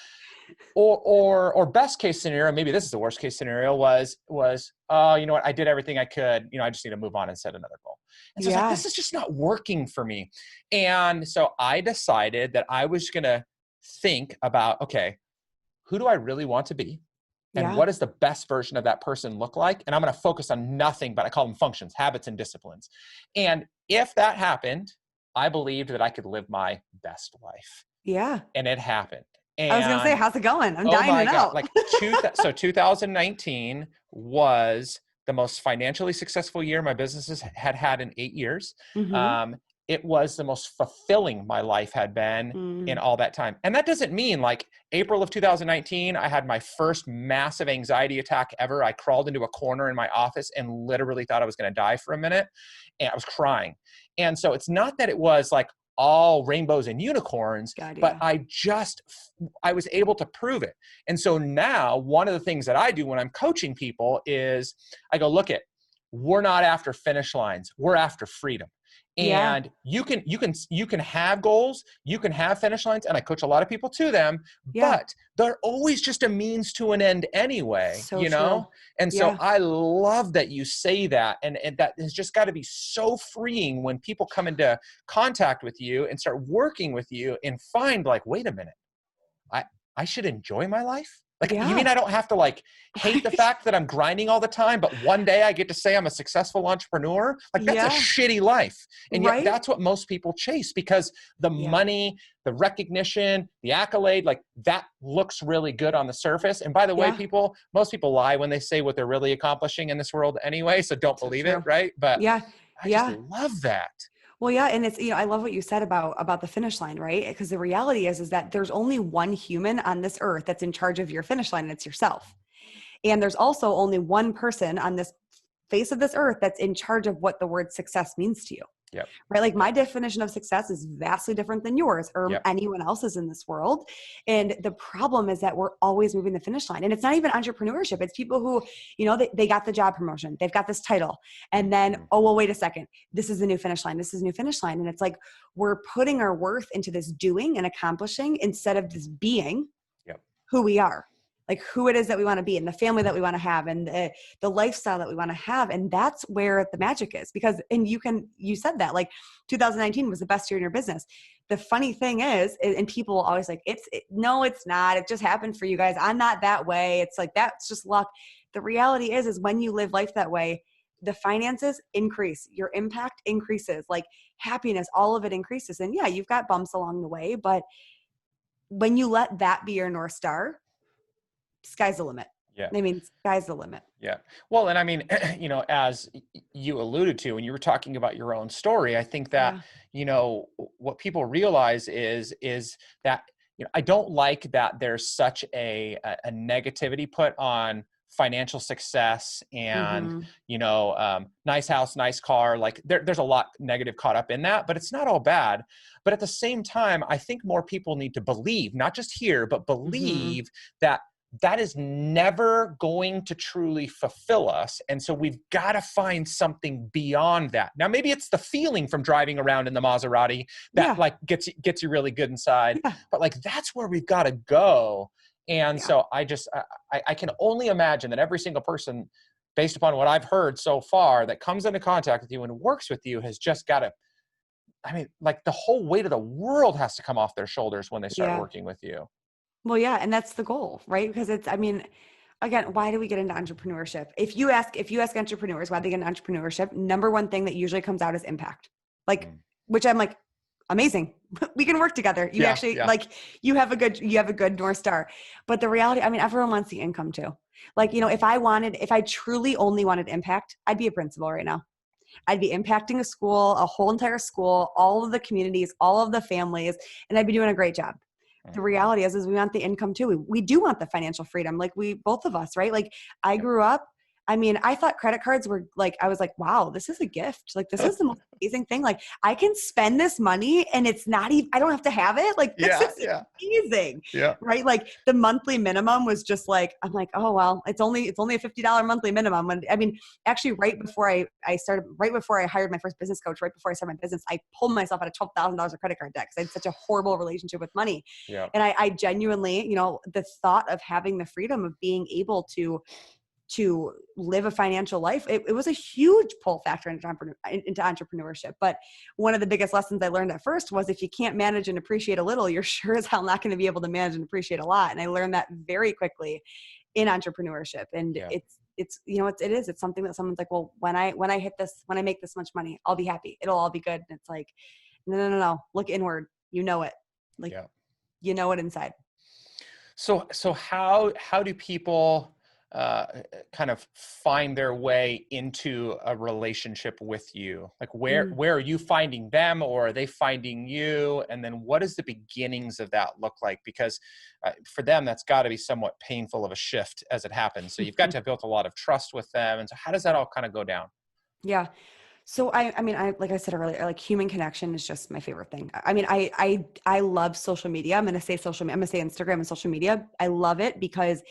S2: Or best case scenario, maybe this is the worst case scenario, was you know what, I did everything I could, I just need to move on and set another goal. And so I was like, this is just not working for me. And so I decided that I was going to think about, okay, who do I really want to be? And what does the best version of that person look like? And I'm going to focus on nothing, but I call them functions, habits, and disciplines. And if that happened, I believed that I could live my best life. Yeah. And it happened. And
S3: I was going to say, how's it going? I'm dying to know.
S2: Like so 2019 was the most financially successful year my businesses had in 8 years. It was the most fulfilling my life had been in all that time. And that doesn't mean like April of 2019, I had my first massive anxiety attack ever. I crawled into a corner in my office and literally thought I was going to die for a minute. And I was crying. And so it's not that it was like all rainbows and unicorns,
S3: God,
S2: but
S3: yeah.
S2: I was able to prove it. And so now one of the things that I do when I'm coaching people is I go, look we're not after finish lines. We're after freedom.
S3: Yeah.
S2: And you can have goals, you can have finish lines, and I coach a lot of people to them,
S3: Yeah.
S2: but they're always just a means to an end anyway,
S3: So
S2: you
S3: true.
S2: know? And so
S3: Yeah.
S2: I love that you say that. And that has just got to be so freeing when people come into contact with you and start working with you and find like, wait a minute, I should enjoy my life. Like, you
S3: Yeah.
S2: mean I don't have to like hate the fact that I'm grinding all the time, but one day I get to say I'm a successful entrepreneur? Like, that's a
S3: Yeah.
S2: shitty life. And yet
S3: Right?
S2: that's what most people chase, because the
S3: Yeah.
S2: money, the recognition, the accolade, like that looks really good on the surface. And by the way,
S3: Yeah.
S2: most people lie when they say what they're really accomplishing in this world anyway. So don't
S3: So
S2: believe it.
S3: true.
S2: Right. But
S3: Yeah.
S2: I just
S3: Yeah.
S2: love that.
S3: Well, yeah, and it's, I love what you said about the finish line, right? Because the reality is that there's only one human on this earth that's in charge of your finish line, and it's yourself. And there's also only one person on this face of this earth that's in charge of what the word success means to you.
S2: Yep.
S3: Right? Like my definition of success is vastly different than yours or
S2: Yep.
S3: anyone else's in this world. And the problem is that we're always moving the finish line. And it's not even entrepreneurship. It's people who, they got the job promotion, they've got this title. And then, oh, well, wait a second. This is the new finish line. This is a new finish line. And it's like, we're putting our worth into this doing and accomplishing instead of this being who we are. Like who it is that we want to be and the family that we want to have and the lifestyle that we want to have. And that's where the magic is because, and you said that like 2019 was the best year in your business. The funny thing is, and people will always like, no, it's not. It just happened for you guys. I'm not that way. It's like, that's just luck. The reality is when you live life that way, the finances increase, your impact increases, like happiness, all of it increases. And yeah, you've got bumps along the way, but when you let that be your North Star, sky's the limit.
S2: Yeah.
S3: I mean, sky's the limit.
S2: Yeah. Well, and I mean, as you alluded to, when you were talking about your own story, I think that, what people realize is that, I don't like that there's such a negativity put on financial success and, nice house, nice car. Like there's a lot negative caught up in that, but it's not all bad. But at the same time, I think more people need to believe, not just hear, but believe that is never going to truly fulfill us. And so we've got to find something beyond that. Now, maybe it's the feeling from driving around in the Maserati that like gets you really good inside, but like, that's where we've got to go. And so I can only imagine that every single person, based upon what I've heard so far, that comes into contact with you and works with you has just got to, like the whole weight of the world has to come off their shoulders when they start working with you.
S3: Well, yeah. And that's the goal, right? Because again, why do we get into entrepreneurship? If you ask entrepreneurs why they get into entrepreneurship, number one thing that usually comes out is impact. Like, which I'm like, amazing. We can work together. You like, you have a good North Star. But the reality, everyone wants the income too. Like, if I truly only wanted impact, I'd be a principal right now. I'd be impacting a school, a whole entire school, all of the communities, all of the families, and I'd be doing a great job. The reality is we want the income too. We do want the financial freedom. Like both of us, right? Like I grew up, I thought credit cards were like, I was like, wow, this is a gift. Like, this is the most amazing thing. Like I can spend this money and it's not even, I don't have to have it. Like, this is amazing. Yeah. Right. Like the monthly minimum was just like, I'm like, oh, well, it's only a $50 monthly minimum. And actually right before I hired my first business coach, right before I started my business, I pulled myself out of $12,000 of credit card debt because I had such a horrible relationship with money. Yeah. And I genuinely, the thought of having the freedom of being able to live a financial life, it was a huge pull factor into entrepreneurship. But one of the biggest lessons I learned at first was if you can't manage and appreciate a little, you're sure as hell not going to be able to manage and appreciate a lot. And I learned that very quickly in entrepreneurship. And it's something that someone's like, well, when I make this much money, I'll be happy. It'll all be good. And it's like, no, look inward. You know it. Like, you know it inside.
S2: So how do people kind of find their way into a relationship with you? Like where are you finding them, or are they finding you? And then what does the beginnings of that look like? Because for them, that's got to be somewhat painful of a shift as it happens. So you've got to have built a lot of trust with them. And so how does that all kind of go down?
S3: Yeah. So like I said earlier, like human connection is just my favorite thing. I mean, I love social media. I'm going to say Instagram and social media. I love it because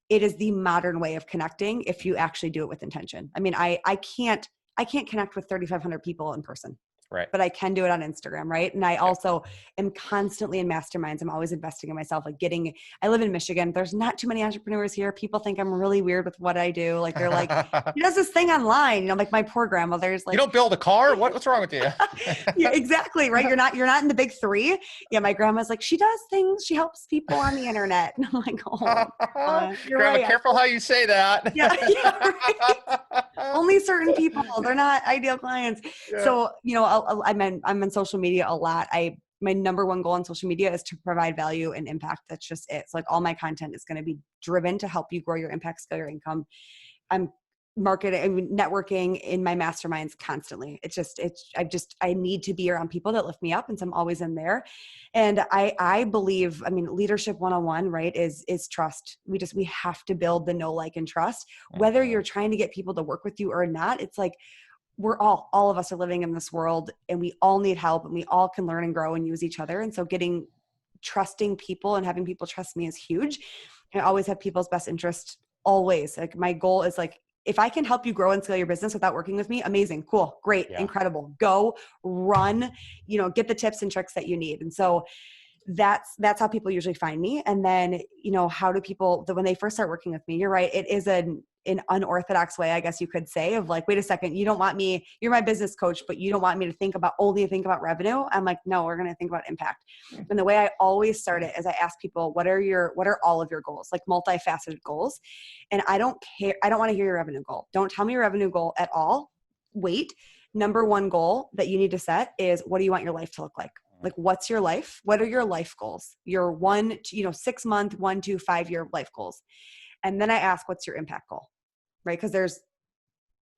S3: it is the modern way of connecting if you actually do it with intention. I mean, I can't connect with 3,500 people in person.
S2: Right.
S3: But I can do it on Instagram, right? And I also am constantly in masterminds. I'm always investing in myself. I live in Michigan. There's not too many entrepreneurs here. People think I'm really weird with what I do. Like they're like, he does this thing online, like my poor grandmother's like,
S2: you don't build a car? What's wrong with you?
S3: Yeah, exactly. Right. You're not in the big three. Yeah. My grandma's like, she does things. She helps people on the internet. And I'm like, oh, you're
S2: Grandma,
S3: right.
S2: careful how you say that.
S3: Yeah. Right. Only certain people. They're not ideal clients.
S2: Yeah.
S3: So, I'm in social media a lot. My number one goal on social media is to provide value and impact. That's just it. So like all my content is going to be driven to help you grow your impact, scale your income. I'm networking in my masterminds constantly. I need to be around people that lift me up. And so I'm always in there. And I believe, leadership 101, right, is trust. We have to build the know, like, and trust, whether you're trying to get people to work with you or not. It's like, all of us are living in this world and we all need help and we all can learn and grow and use each other. And so trusting people and having people trust me is huge. I always have people's best interest always. Like my goal is like, if I can help you grow and scale your business without working with me, amazing, cool, great, incredible. Go run, get the tips and tricks that you need. And so that's how people usually find me. And then, how do people, when they first start working with me, you're right, it is an unorthodox way, I guess you could say, of like, wait a second, you don't want me, you're my business coach, but you don't want me to only think about revenue. I'm like, no, we're going to think about impact. And the way I always start it is I ask people, what are all of your goals? Like multifaceted goals. And I don't care. I don't want to hear your revenue goal. Don't tell me your revenue goal at all. Wait. Number one goal that you need to set is, what do you want your life to look like? Like, what's your life? What are your life goals? Your 6 month, 1 to 5 year life goals. And then I ask, what's your impact goal? Right? Because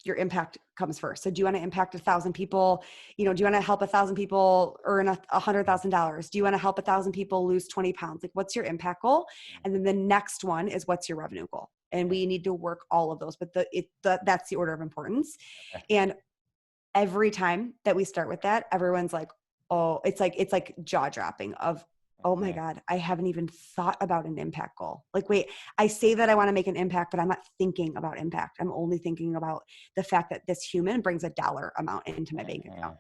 S3: your impact comes first. So do you want to impact 1,000 people? Do you want to help 1,000 people earn $100,000? Do you want to help 1,000 people lose 20 pounds? Like, what's your impact goal? And then the next one is, what's your revenue goal? And we need to work all of those, but that's the order of importance. Okay. And every time that we start with that, everyone's like, oh, it's like jaw dropping of, oh my God, I haven't even thought about an impact goal. Like, wait, I say that I want to make an impact, but I'm not thinking about impact. I'm only thinking about the fact that this human brings a dollar amount into my bank account.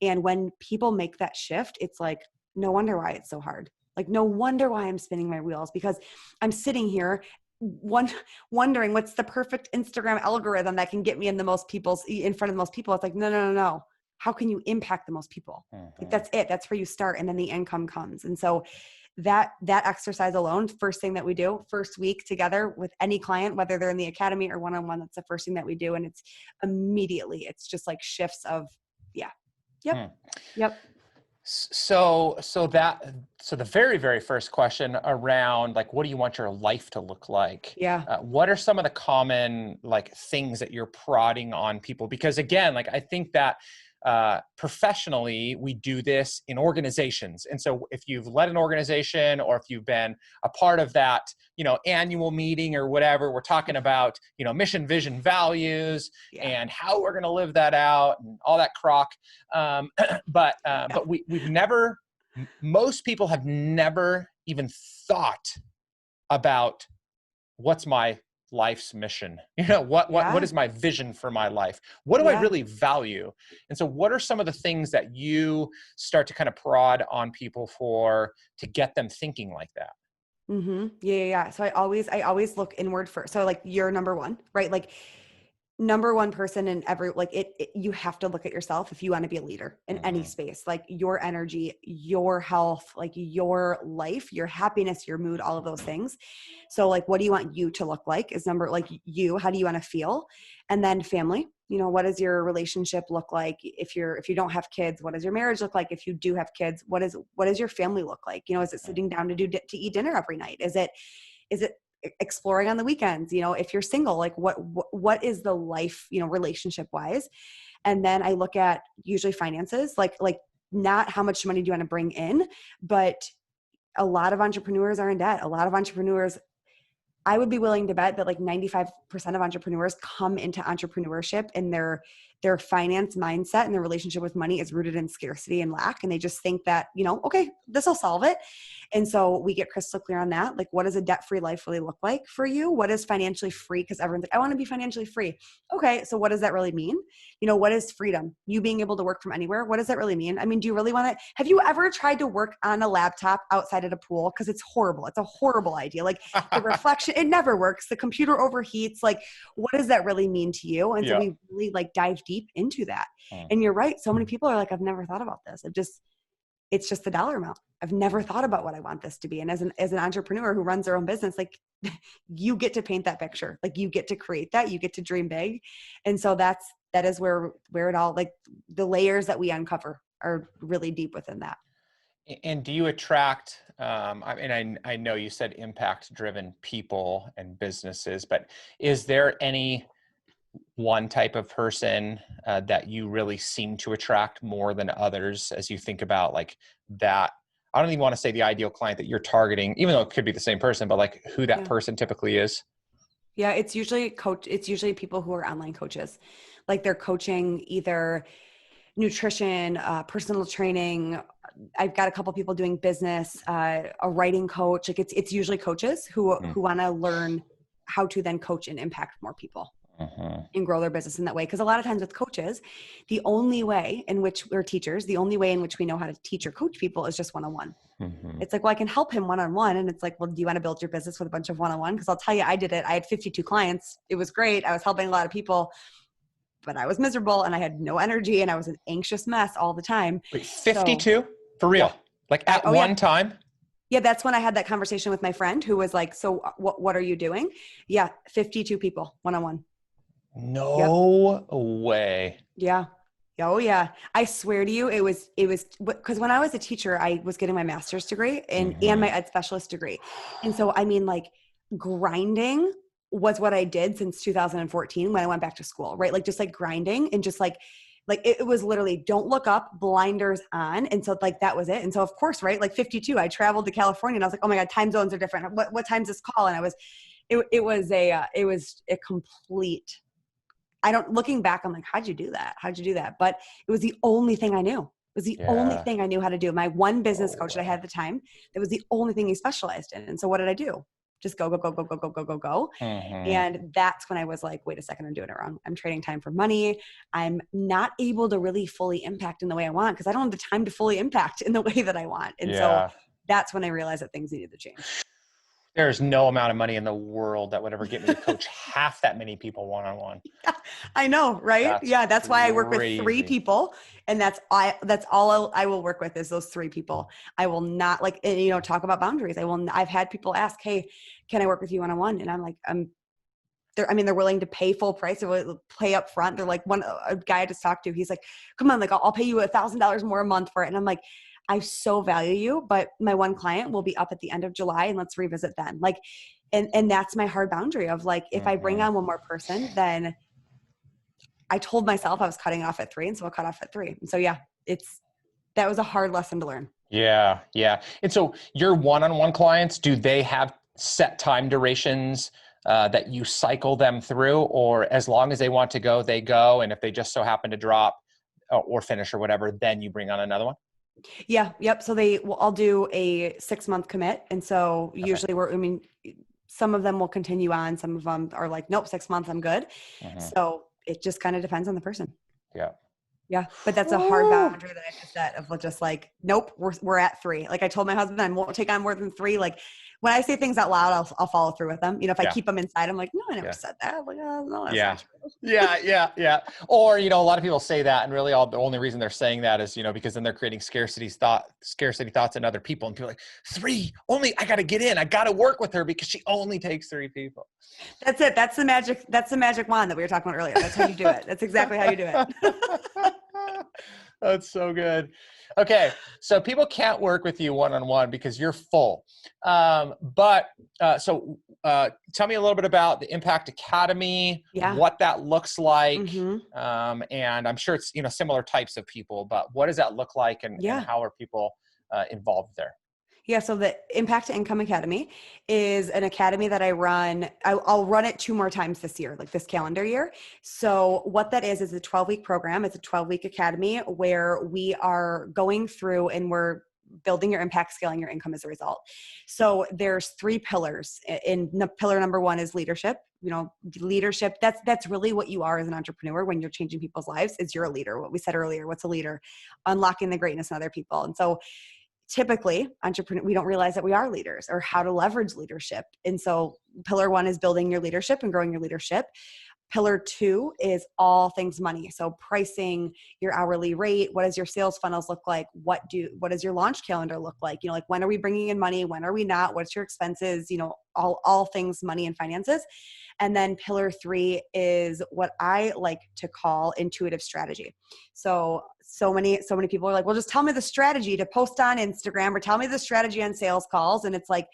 S3: And when people make that shift, it's like, no wonder why it's so hard. Like, no wonder why I'm spinning my wheels, because I'm sitting here wondering what's the perfect Instagram algorithm that can get me in front of the most people. It's like, no. How can you impact the most people? Like, that's it. That's where you start. And then the income comes. And so that exercise alone, first thing that we do, first week together with any client, whether they're in the academy or one-on-one, that's the first thing that we do. And it's immediately, it's just like shifts of, Yep.
S2: So the very, very first question around, like, what do you want your life to look like?
S3: Yeah.
S2: What are some of the common, like, things that you're prodding on people? Because again, like, I think that professionally, we do this in organizations. And so if you've led an organization, or if you've been a part of that, annual meeting or whatever, we're talking about, mission, vision, values, and how we're going to live that out and all that crock. But most people have never even thought about, what's my life's mission? What is my vision for my life? What do I really value? And so what are some of the things that you start to kind of prod on people to get them thinking like that?
S3: Mm-hmm. Yeah. So I always look inward first. So like, you're number one, right? Like, number one person in every, you have to look at yourself if you want to be a leader in any space, like your energy, your health, like your life, your happiness, your mood, all of those things. So like, what do you want you to look like is how do you want to feel? And then family, what does your relationship look like? If you don't have kids, what does your marriage look like? If you do have kids, what does your family look like? Is it sitting down to eat dinner every night? Is it exploring on the weekends? If you're single, like what is the life, relationship wise? And then I look at usually finances, like not how much money do you want to bring in, but a lot of entrepreneurs are in debt. A lot of entrepreneurs, I would be willing to bet that like 95% of entrepreneurs come into entrepreneurship and their finance mindset and their relationship with money is rooted in scarcity and lack. And they just think that, okay, this will solve it. And so we get crystal clear on that. Like, what does a debt-free life really look like for you? What is financially free? Because everyone's like, I want to be financially free. Okay, so what does that really mean? What is freedom? You being able to work from anywhere. What does that really mean? I mean, do you really want to, have you ever tried to work on a laptop outside at a pool? Because it's horrible. It's a horrible idea. Like the reflection, it never works. The computer overheats. Like, what does that really mean to you? And so we really like dive deep into that. And you're right. So many people are like, I've never thought about this. It's just the dollar amount. I've never thought about what I want this to be. And as an entrepreneur who runs their own business, like you get to paint that picture. Like you get to create that, you get to dream big. And so that is where it all, like the layers that we uncover are really deep within that.
S2: And do you attract, I know you said impact driven people and businesses, but is there any one type of person that you really seem to attract more than others as you think about like that? I don't even want to say the ideal client that you're targeting, even though it could be the same person, but like who that person typically is.
S3: Yeah, it's usually people who are online coaches. Like they're coaching either nutrition, personal training. I've got a couple people doing business, a writing coach. Like it's usually coaches who want to learn how to then coach and impact more people. And grow their business in that way. Because a lot of times with coaches, the only way in which we're teachers, the only way in which we know how to teach or coach people is just one-on-one. It's like, well, I can help him one-on-one. And it's like, well, do you want to build your business with a bunch of one-on-one? Because I'll tell you, I did it. I had 52 clients. It was great. I was helping a lot of people, but I was miserable and I had no energy and I was an anxious mess all the time.
S2: Wait, 52? For real? Like at one time?
S3: Yeah, that's when I had that conversation with my friend who was like, so what are you doing? Yeah, 52 people one-on-one.
S2: No way.
S3: Yeah. Oh yeah. I swear to you, it was because when I was a teacher, I was getting my master's degree and my ed specialist degree. And so, I mean, like grinding was what I did since 2014 when I went back to school, right? Like just like grinding and just like it was literally don't look up, blinders on. And so like, that was it. And so of course, right? Like 52, I traveled to California and I was like, oh my God, time zones are different. What time's this call? And it was a complete, looking back, I'm like, how'd you do that? But it was the only thing I knew. It was the only thing I knew how to do. My one business coach that I had at the time, that was the only thing he specialized in. And so what did I do? Just go. And that's when I was like, wait a second, I'm doing it wrong. I'm trading time for money. I'm not able to really fully impact in the way I want because I don't have the time to fully impact in the way that I want. And so that's when I realized that things needed to change.
S2: There's no amount of money in the world that would ever get me to coach half that many people one-on-one.
S3: I know, right? That's why I work with 3 people, and that's all I will work with is those 3 people. I will not talk about boundaries. I've had people ask, "Hey, can I work with you one-on-one?" And I'm like, they're willing to pay full price. They will pay up front. They're like a guy I just talked to. He's like, "Come on, like I'll pay you $1,000 more a month for it." And I'm like, I so value you, but my one client will be up at the end of July and let's revisit then. Like, and that's my hard boundary of like, if I bring on one more person, then I told myself I was cutting off at 3. And so I'll cut off at 3. And so, that was a hard lesson to learn.
S2: Yeah. Yeah. And so your one-on-one clients, do they have set time durations that you cycle them through, or as long as they want to go, they go. And if they just so happen to drop or finish or whatever, then you bring on another one?
S3: Yeah. Yep. So I'll do a 6-month commit. And so usually some of them will continue on. Some of them are like, nope, 6 months, I'm good. So it just kind of depends on the person.
S2: Yeah.
S3: Yeah. But that's a hard boundary that I have to set of just like, nope, we're at 3. Like I told my husband, I won't take on more than 3. Like when I say things out loud, I'll follow through with them. If I keep them inside, I'm like, no, I never said that. I'm like, oh, no, that's not true.
S2: Yeah. Or, a lot of people say that and really the only reason they're saying that is, because then they're creating scarcity thoughts in other people. And people are like, 3, only I got to get in. I got to work with her because she only takes 3 people.
S3: That's it. That's the magic wand that we were talking about earlier. That's how you do it. That's exactly how you do it.
S2: That's so good. Okay. So people can't work with you one-on-one because you're full. But tell me a little bit about the Impact Academy, what that looks like. And I'm sure it's, similar types of people, but what does that look like and how are people involved there?
S3: Yeah, so the Impact to Income Academy is an academy that I run. I'll run it 2 more times this year, like this calendar year. So what that is a 12-week program. It's a 12-week academy where we are going through and we're building your impact, scaling your income as a result. So there's 3 pillars. In pillar number 1 is leadership. Leadership, that's really what you are as an entrepreneur when you're changing people's lives, is you're a leader. What we said earlier, what's a leader? Unlocking the greatness in other people. And so typically we don't realize that we are leaders or how to leverage leadership. And so pillar 1 is building your leadership and growing your leadership. Pillar 2 is all things money. So pricing, your hourly rate, what does your sales funnels look like? What does your launch calendar look like? Like when are we bringing in money? When are we not? What's your expenses? All things money and finances. And then pillar 3 is what I like to call intuitive strategy. So many people are like, well, just tell me the strategy to post on Instagram or tell me the strategy on sales calls. And it's like,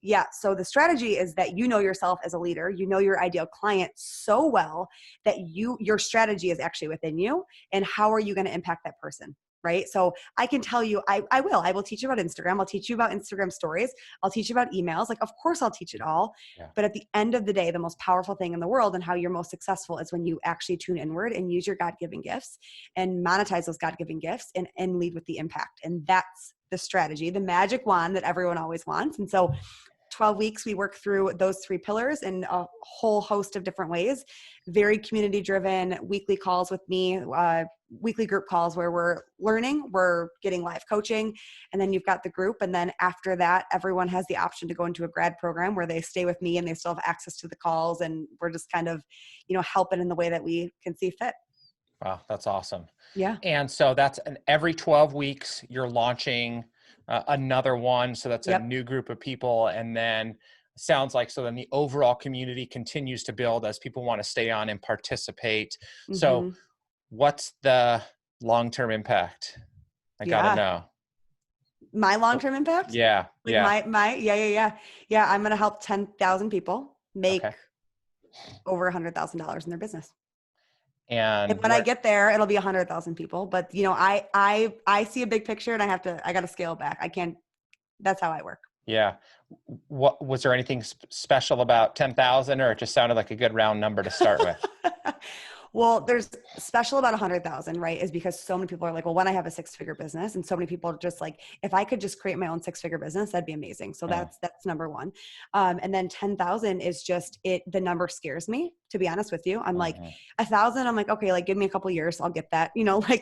S3: yeah. So the strategy is that you know yourself as a leader, you know your ideal client so well that your strategy is actually within you. And how are you going to impact that person? Right. So I can tell you, I will teach you about Instagram. I'll teach you about Instagram stories. I'll teach you about emails. Like, of course I'll teach it all. Yeah. But at the end of the day, the most powerful thing in the world and how you're most successful is when you actually tune inward and use your God-given gifts and monetize those God-given gifts and lead with the impact. And that's the strategy, the magic wand that everyone always wants. And so 12 weeks, we work through those 3 pillars in a whole host of different ways. Very community driven, weekly calls with me, weekly group calls where we're learning, we're getting live coaching, and then you've got the group. And then after that, everyone has the option to go into a grad program where they stay with me and they still have access to the calls. And we're just kind of, helping in the way that we can see fit.
S2: Wow, that's awesome.
S3: Yeah.
S2: And so every 12 weeks you're launching another one. So that's a new group of people. And then sounds like, so then the overall community continues to build as people want to stay on and participate. Mm-hmm. So what's the long-term impact? I gotta know.
S3: My long-term impact?
S2: Yeah.
S3: Yeah. I'm going to help 10,000 people make over $100,000 in their business. And when I get there, it'll be 100,000 people. But I see a big picture and I got to scale back. I can't, that's how I work.
S2: Yeah. What was there anything special about 10,000, or it just sounded like a good round number to start with?
S3: Well, there's special about 100,000, right? Is because so many people are like, well, when I have a 6-figure business, and so many people are just like, if I could just create my own 6-figure business, that'd be amazing. So that's number 1. And then 10,000 is just it. The number scares me, to be honest with you. I'm like 1,000. I'm like, okay, like give me a couple years. I'll get that,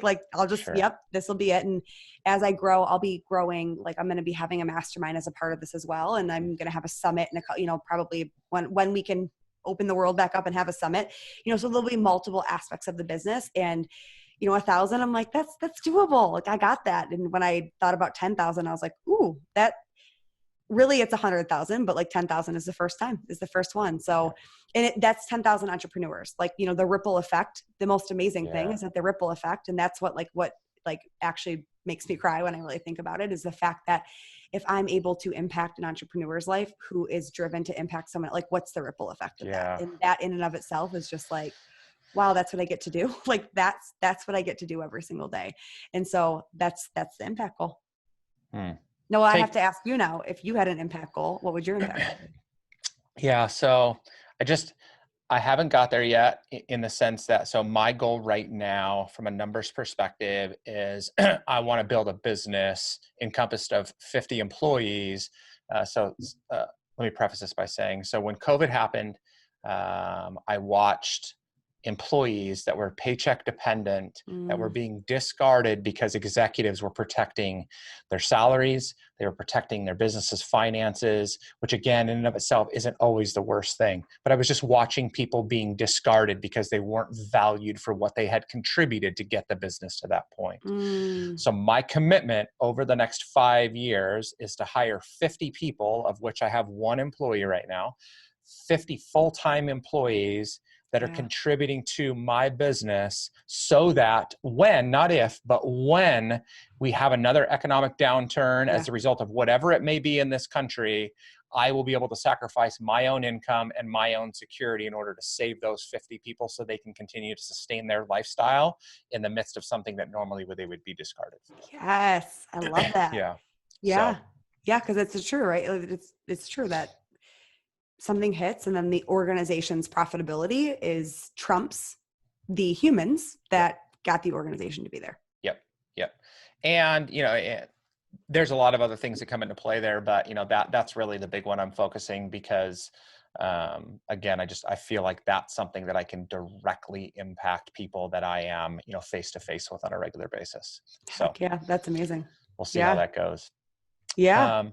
S3: like I'll just, this will be it. And as I grow, I'll be growing. Like I'm going to be having a mastermind as a part of this as well. And I'm going to have a summit and probably when we can open the world back up and have a summit, so there'll be multiple aspects of the business. And, 1,000, I'm like, that's doable. Like I got that. And when I thought about 10,000, I was like, ooh, that really it's 100,000, but like 10,000 is the first one. So, and that's 10,000 entrepreneurs, like, the ripple effect. The most amazing thing is that the ripple effect. And that's what actually makes me cry when I really think about it, is the fact that if I'm able to impact an entrepreneur's life who is driven to impact someone, like what's the ripple effect of that? And that in and of itself is just like, wow, that's what I get to do. Like that's what I get to do every single day. And so that's the impact goal. No, I have to ask you now, if you had an impact goal, what would your impact be?
S2: Yeah. So I haven't got there yet in the sense that, so my goal right now from a numbers perspective is I want to build a business encompassed of 50 employees. Let me preface this by saying, so when COVID happened, I watched employees that were paycheck dependent, that were being discarded because executives were protecting their salaries. They were protecting their business's finances, which again, in and of itself isn't always the worst thing. But I was just watching people being discarded because they weren't valued for what they had contributed to get the business to that point. So my commitment over the next 5 years is to hire 50 people, of which I have 1 employee right now, 50 full-time employees that are contributing to my business, so that when, not if, but when we have another economic downturn as a result of whatever it may be in this country, I will be able to sacrifice my own income and my own security in order to save those 50 people so they can continue to sustain their lifestyle in the midst of something that normally they would be discarded.
S3: Yes. I love that.
S2: Yeah.
S3: Yeah.
S2: So
S3: Yeah, because it's true, right? It's true that something hits and then the organization's profitability is trumps the humans that got the organization to be there.
S2: Yep. And, there's a lot of other things that come into play there, but that's really the big one I'm focusing because, again, I feel like that's something that I can directly impact people that I am, face to face with on a regular basis. So
S3: yeah, that's amazing.
S2: We'll see how that goes.
S3: Yeah.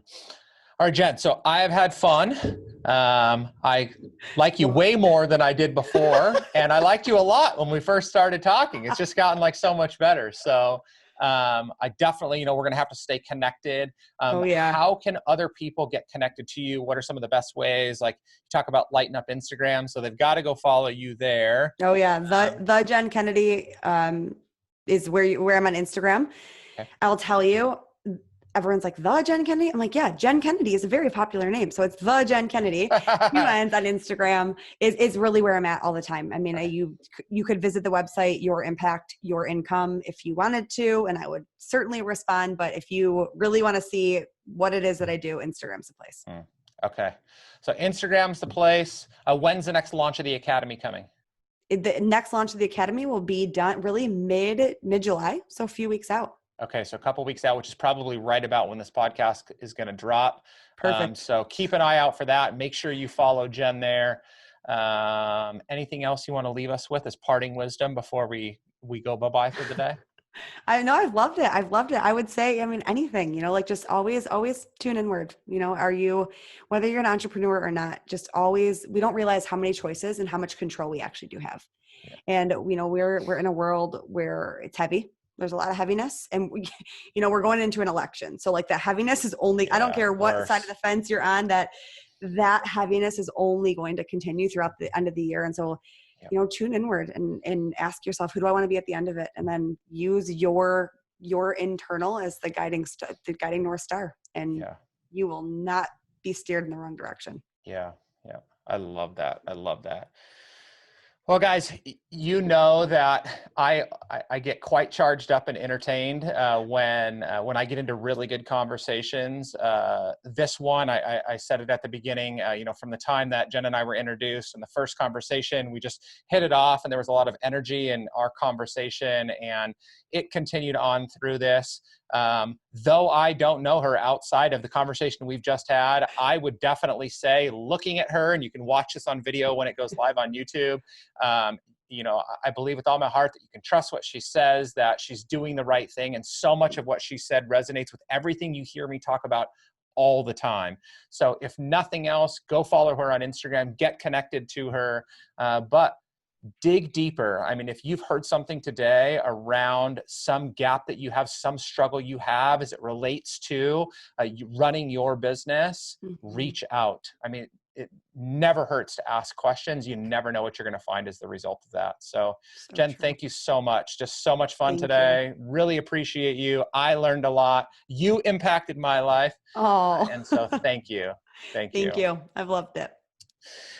S2: All right, Jen. So I have had fun. I like you way more than I did before. And I liked you a lot when we first started talking. It's just gotten so much better. So I definitely, we're going to have to stay connected. How can other people get connected to you? What are some of the best ways? Like you talk about lighting up Instagram. So they've got to go follow you there.
S3: Oh yeah. The Jenn Kennedy is where I'm on Instagram. Okay. I'll tell you, everyone's like, the Jenn Kennedy? I'm like, yeah, Jenn Kennedy is a very popular name. So it's the Jenn Kennedy. Ends on Instagram is really where I'm at all the time. I mean, you could visit the website, Your Impact, Your Income, if you wanted to, and I would certainly respond. But if you really want to see what it is that I do, Instagram's the place.
S2: Okay. So Instagram's the place. When's the next launch of the Academy coming?
S3: The next launch of the Academy will be done really mid-July. So a few weeks out.
S2: Okay, so a couple weeks out, which is probably right about when this podcast is going to drop.
S3: Perfect.
S2: So keep an eye out for that. Make sure you follow Jenn there. Anything else you want to leave us with as parting wisdom before we go bye-bye for the day?
S3: I know. I've loved it. I would say, anything, just always tune inward. Whether you're an entrepreneur or not, just always, we don't realize how many choices and how much control we actually do have. Yeah. And, we're in a world where it's heavy. There's a lot of heaviness and we're going into an election. So the heaviness is only, I don't care what side of the fence you're on, that heaviness is only going to continue throughout the end of the year. And so, tune inward and ask yourself, who do I want to be at the end of it? And then use your internal as the guiding North Star, and you will not be steered in the wrong direction.
S2: Yeah. I love that. Well, guys, that I get quite charged up and entertained when I get into really good conversations. This one, I said it at the beginning, from the time that Jenn and I were introduced in the first conversation, we just hit it off and there was a lot of energy in our conversation and it continued on through this. Though I don't know her outside of the conversation we've just had, I would definitely say looking at her, and you can watch this on video when it goes live on YouTube, I believe with all my heart that you can trust what she says, that she's doing the right thing. And so much of what she said resonates with everything you hear me talk about all the time. So if nothing else, go follow her on Instagram, get connected to her, but dig deeper. If you've heard something today around some gap that you have, some struggle you have as it relates to running your business, reach out. It never hurts to ask questions. You never know what you're going to find as the result of that. So Jenn, true. Thank you so much. Just so much fun today. Really appreciate you. I learned a lot. You impacted my life.
S3: Oh,
S2: and so thank you. Thank you.
S3: I've loved it.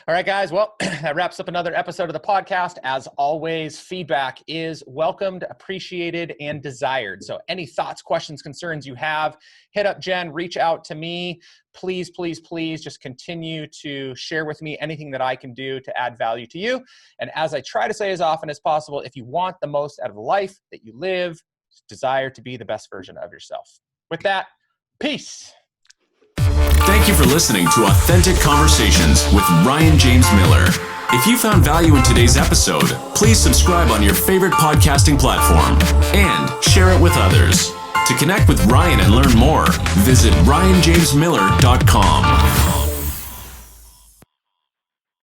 S2: All right, guys. Well, that wraps up another episode of the podcast. As always, feedback is welcomed, appreciated, and desired. So any thoughts, questions, concerns you have, hit up Jenn, reach out to me. Please, please, please just continue to share with me anything that I can do to add value to you. And as I try to say as often as possible, if you want the most out of the life that you live, desire to be the best version of yourself. With that, peace.
S1: Thank you for listening to Authentic Conversations with Ryan James Miller. If you found value in today's episode, please subscribe on your favorite podcasting platform and share it with others. To connect with Ryan and learn more, visit ryanjamesmiller.com.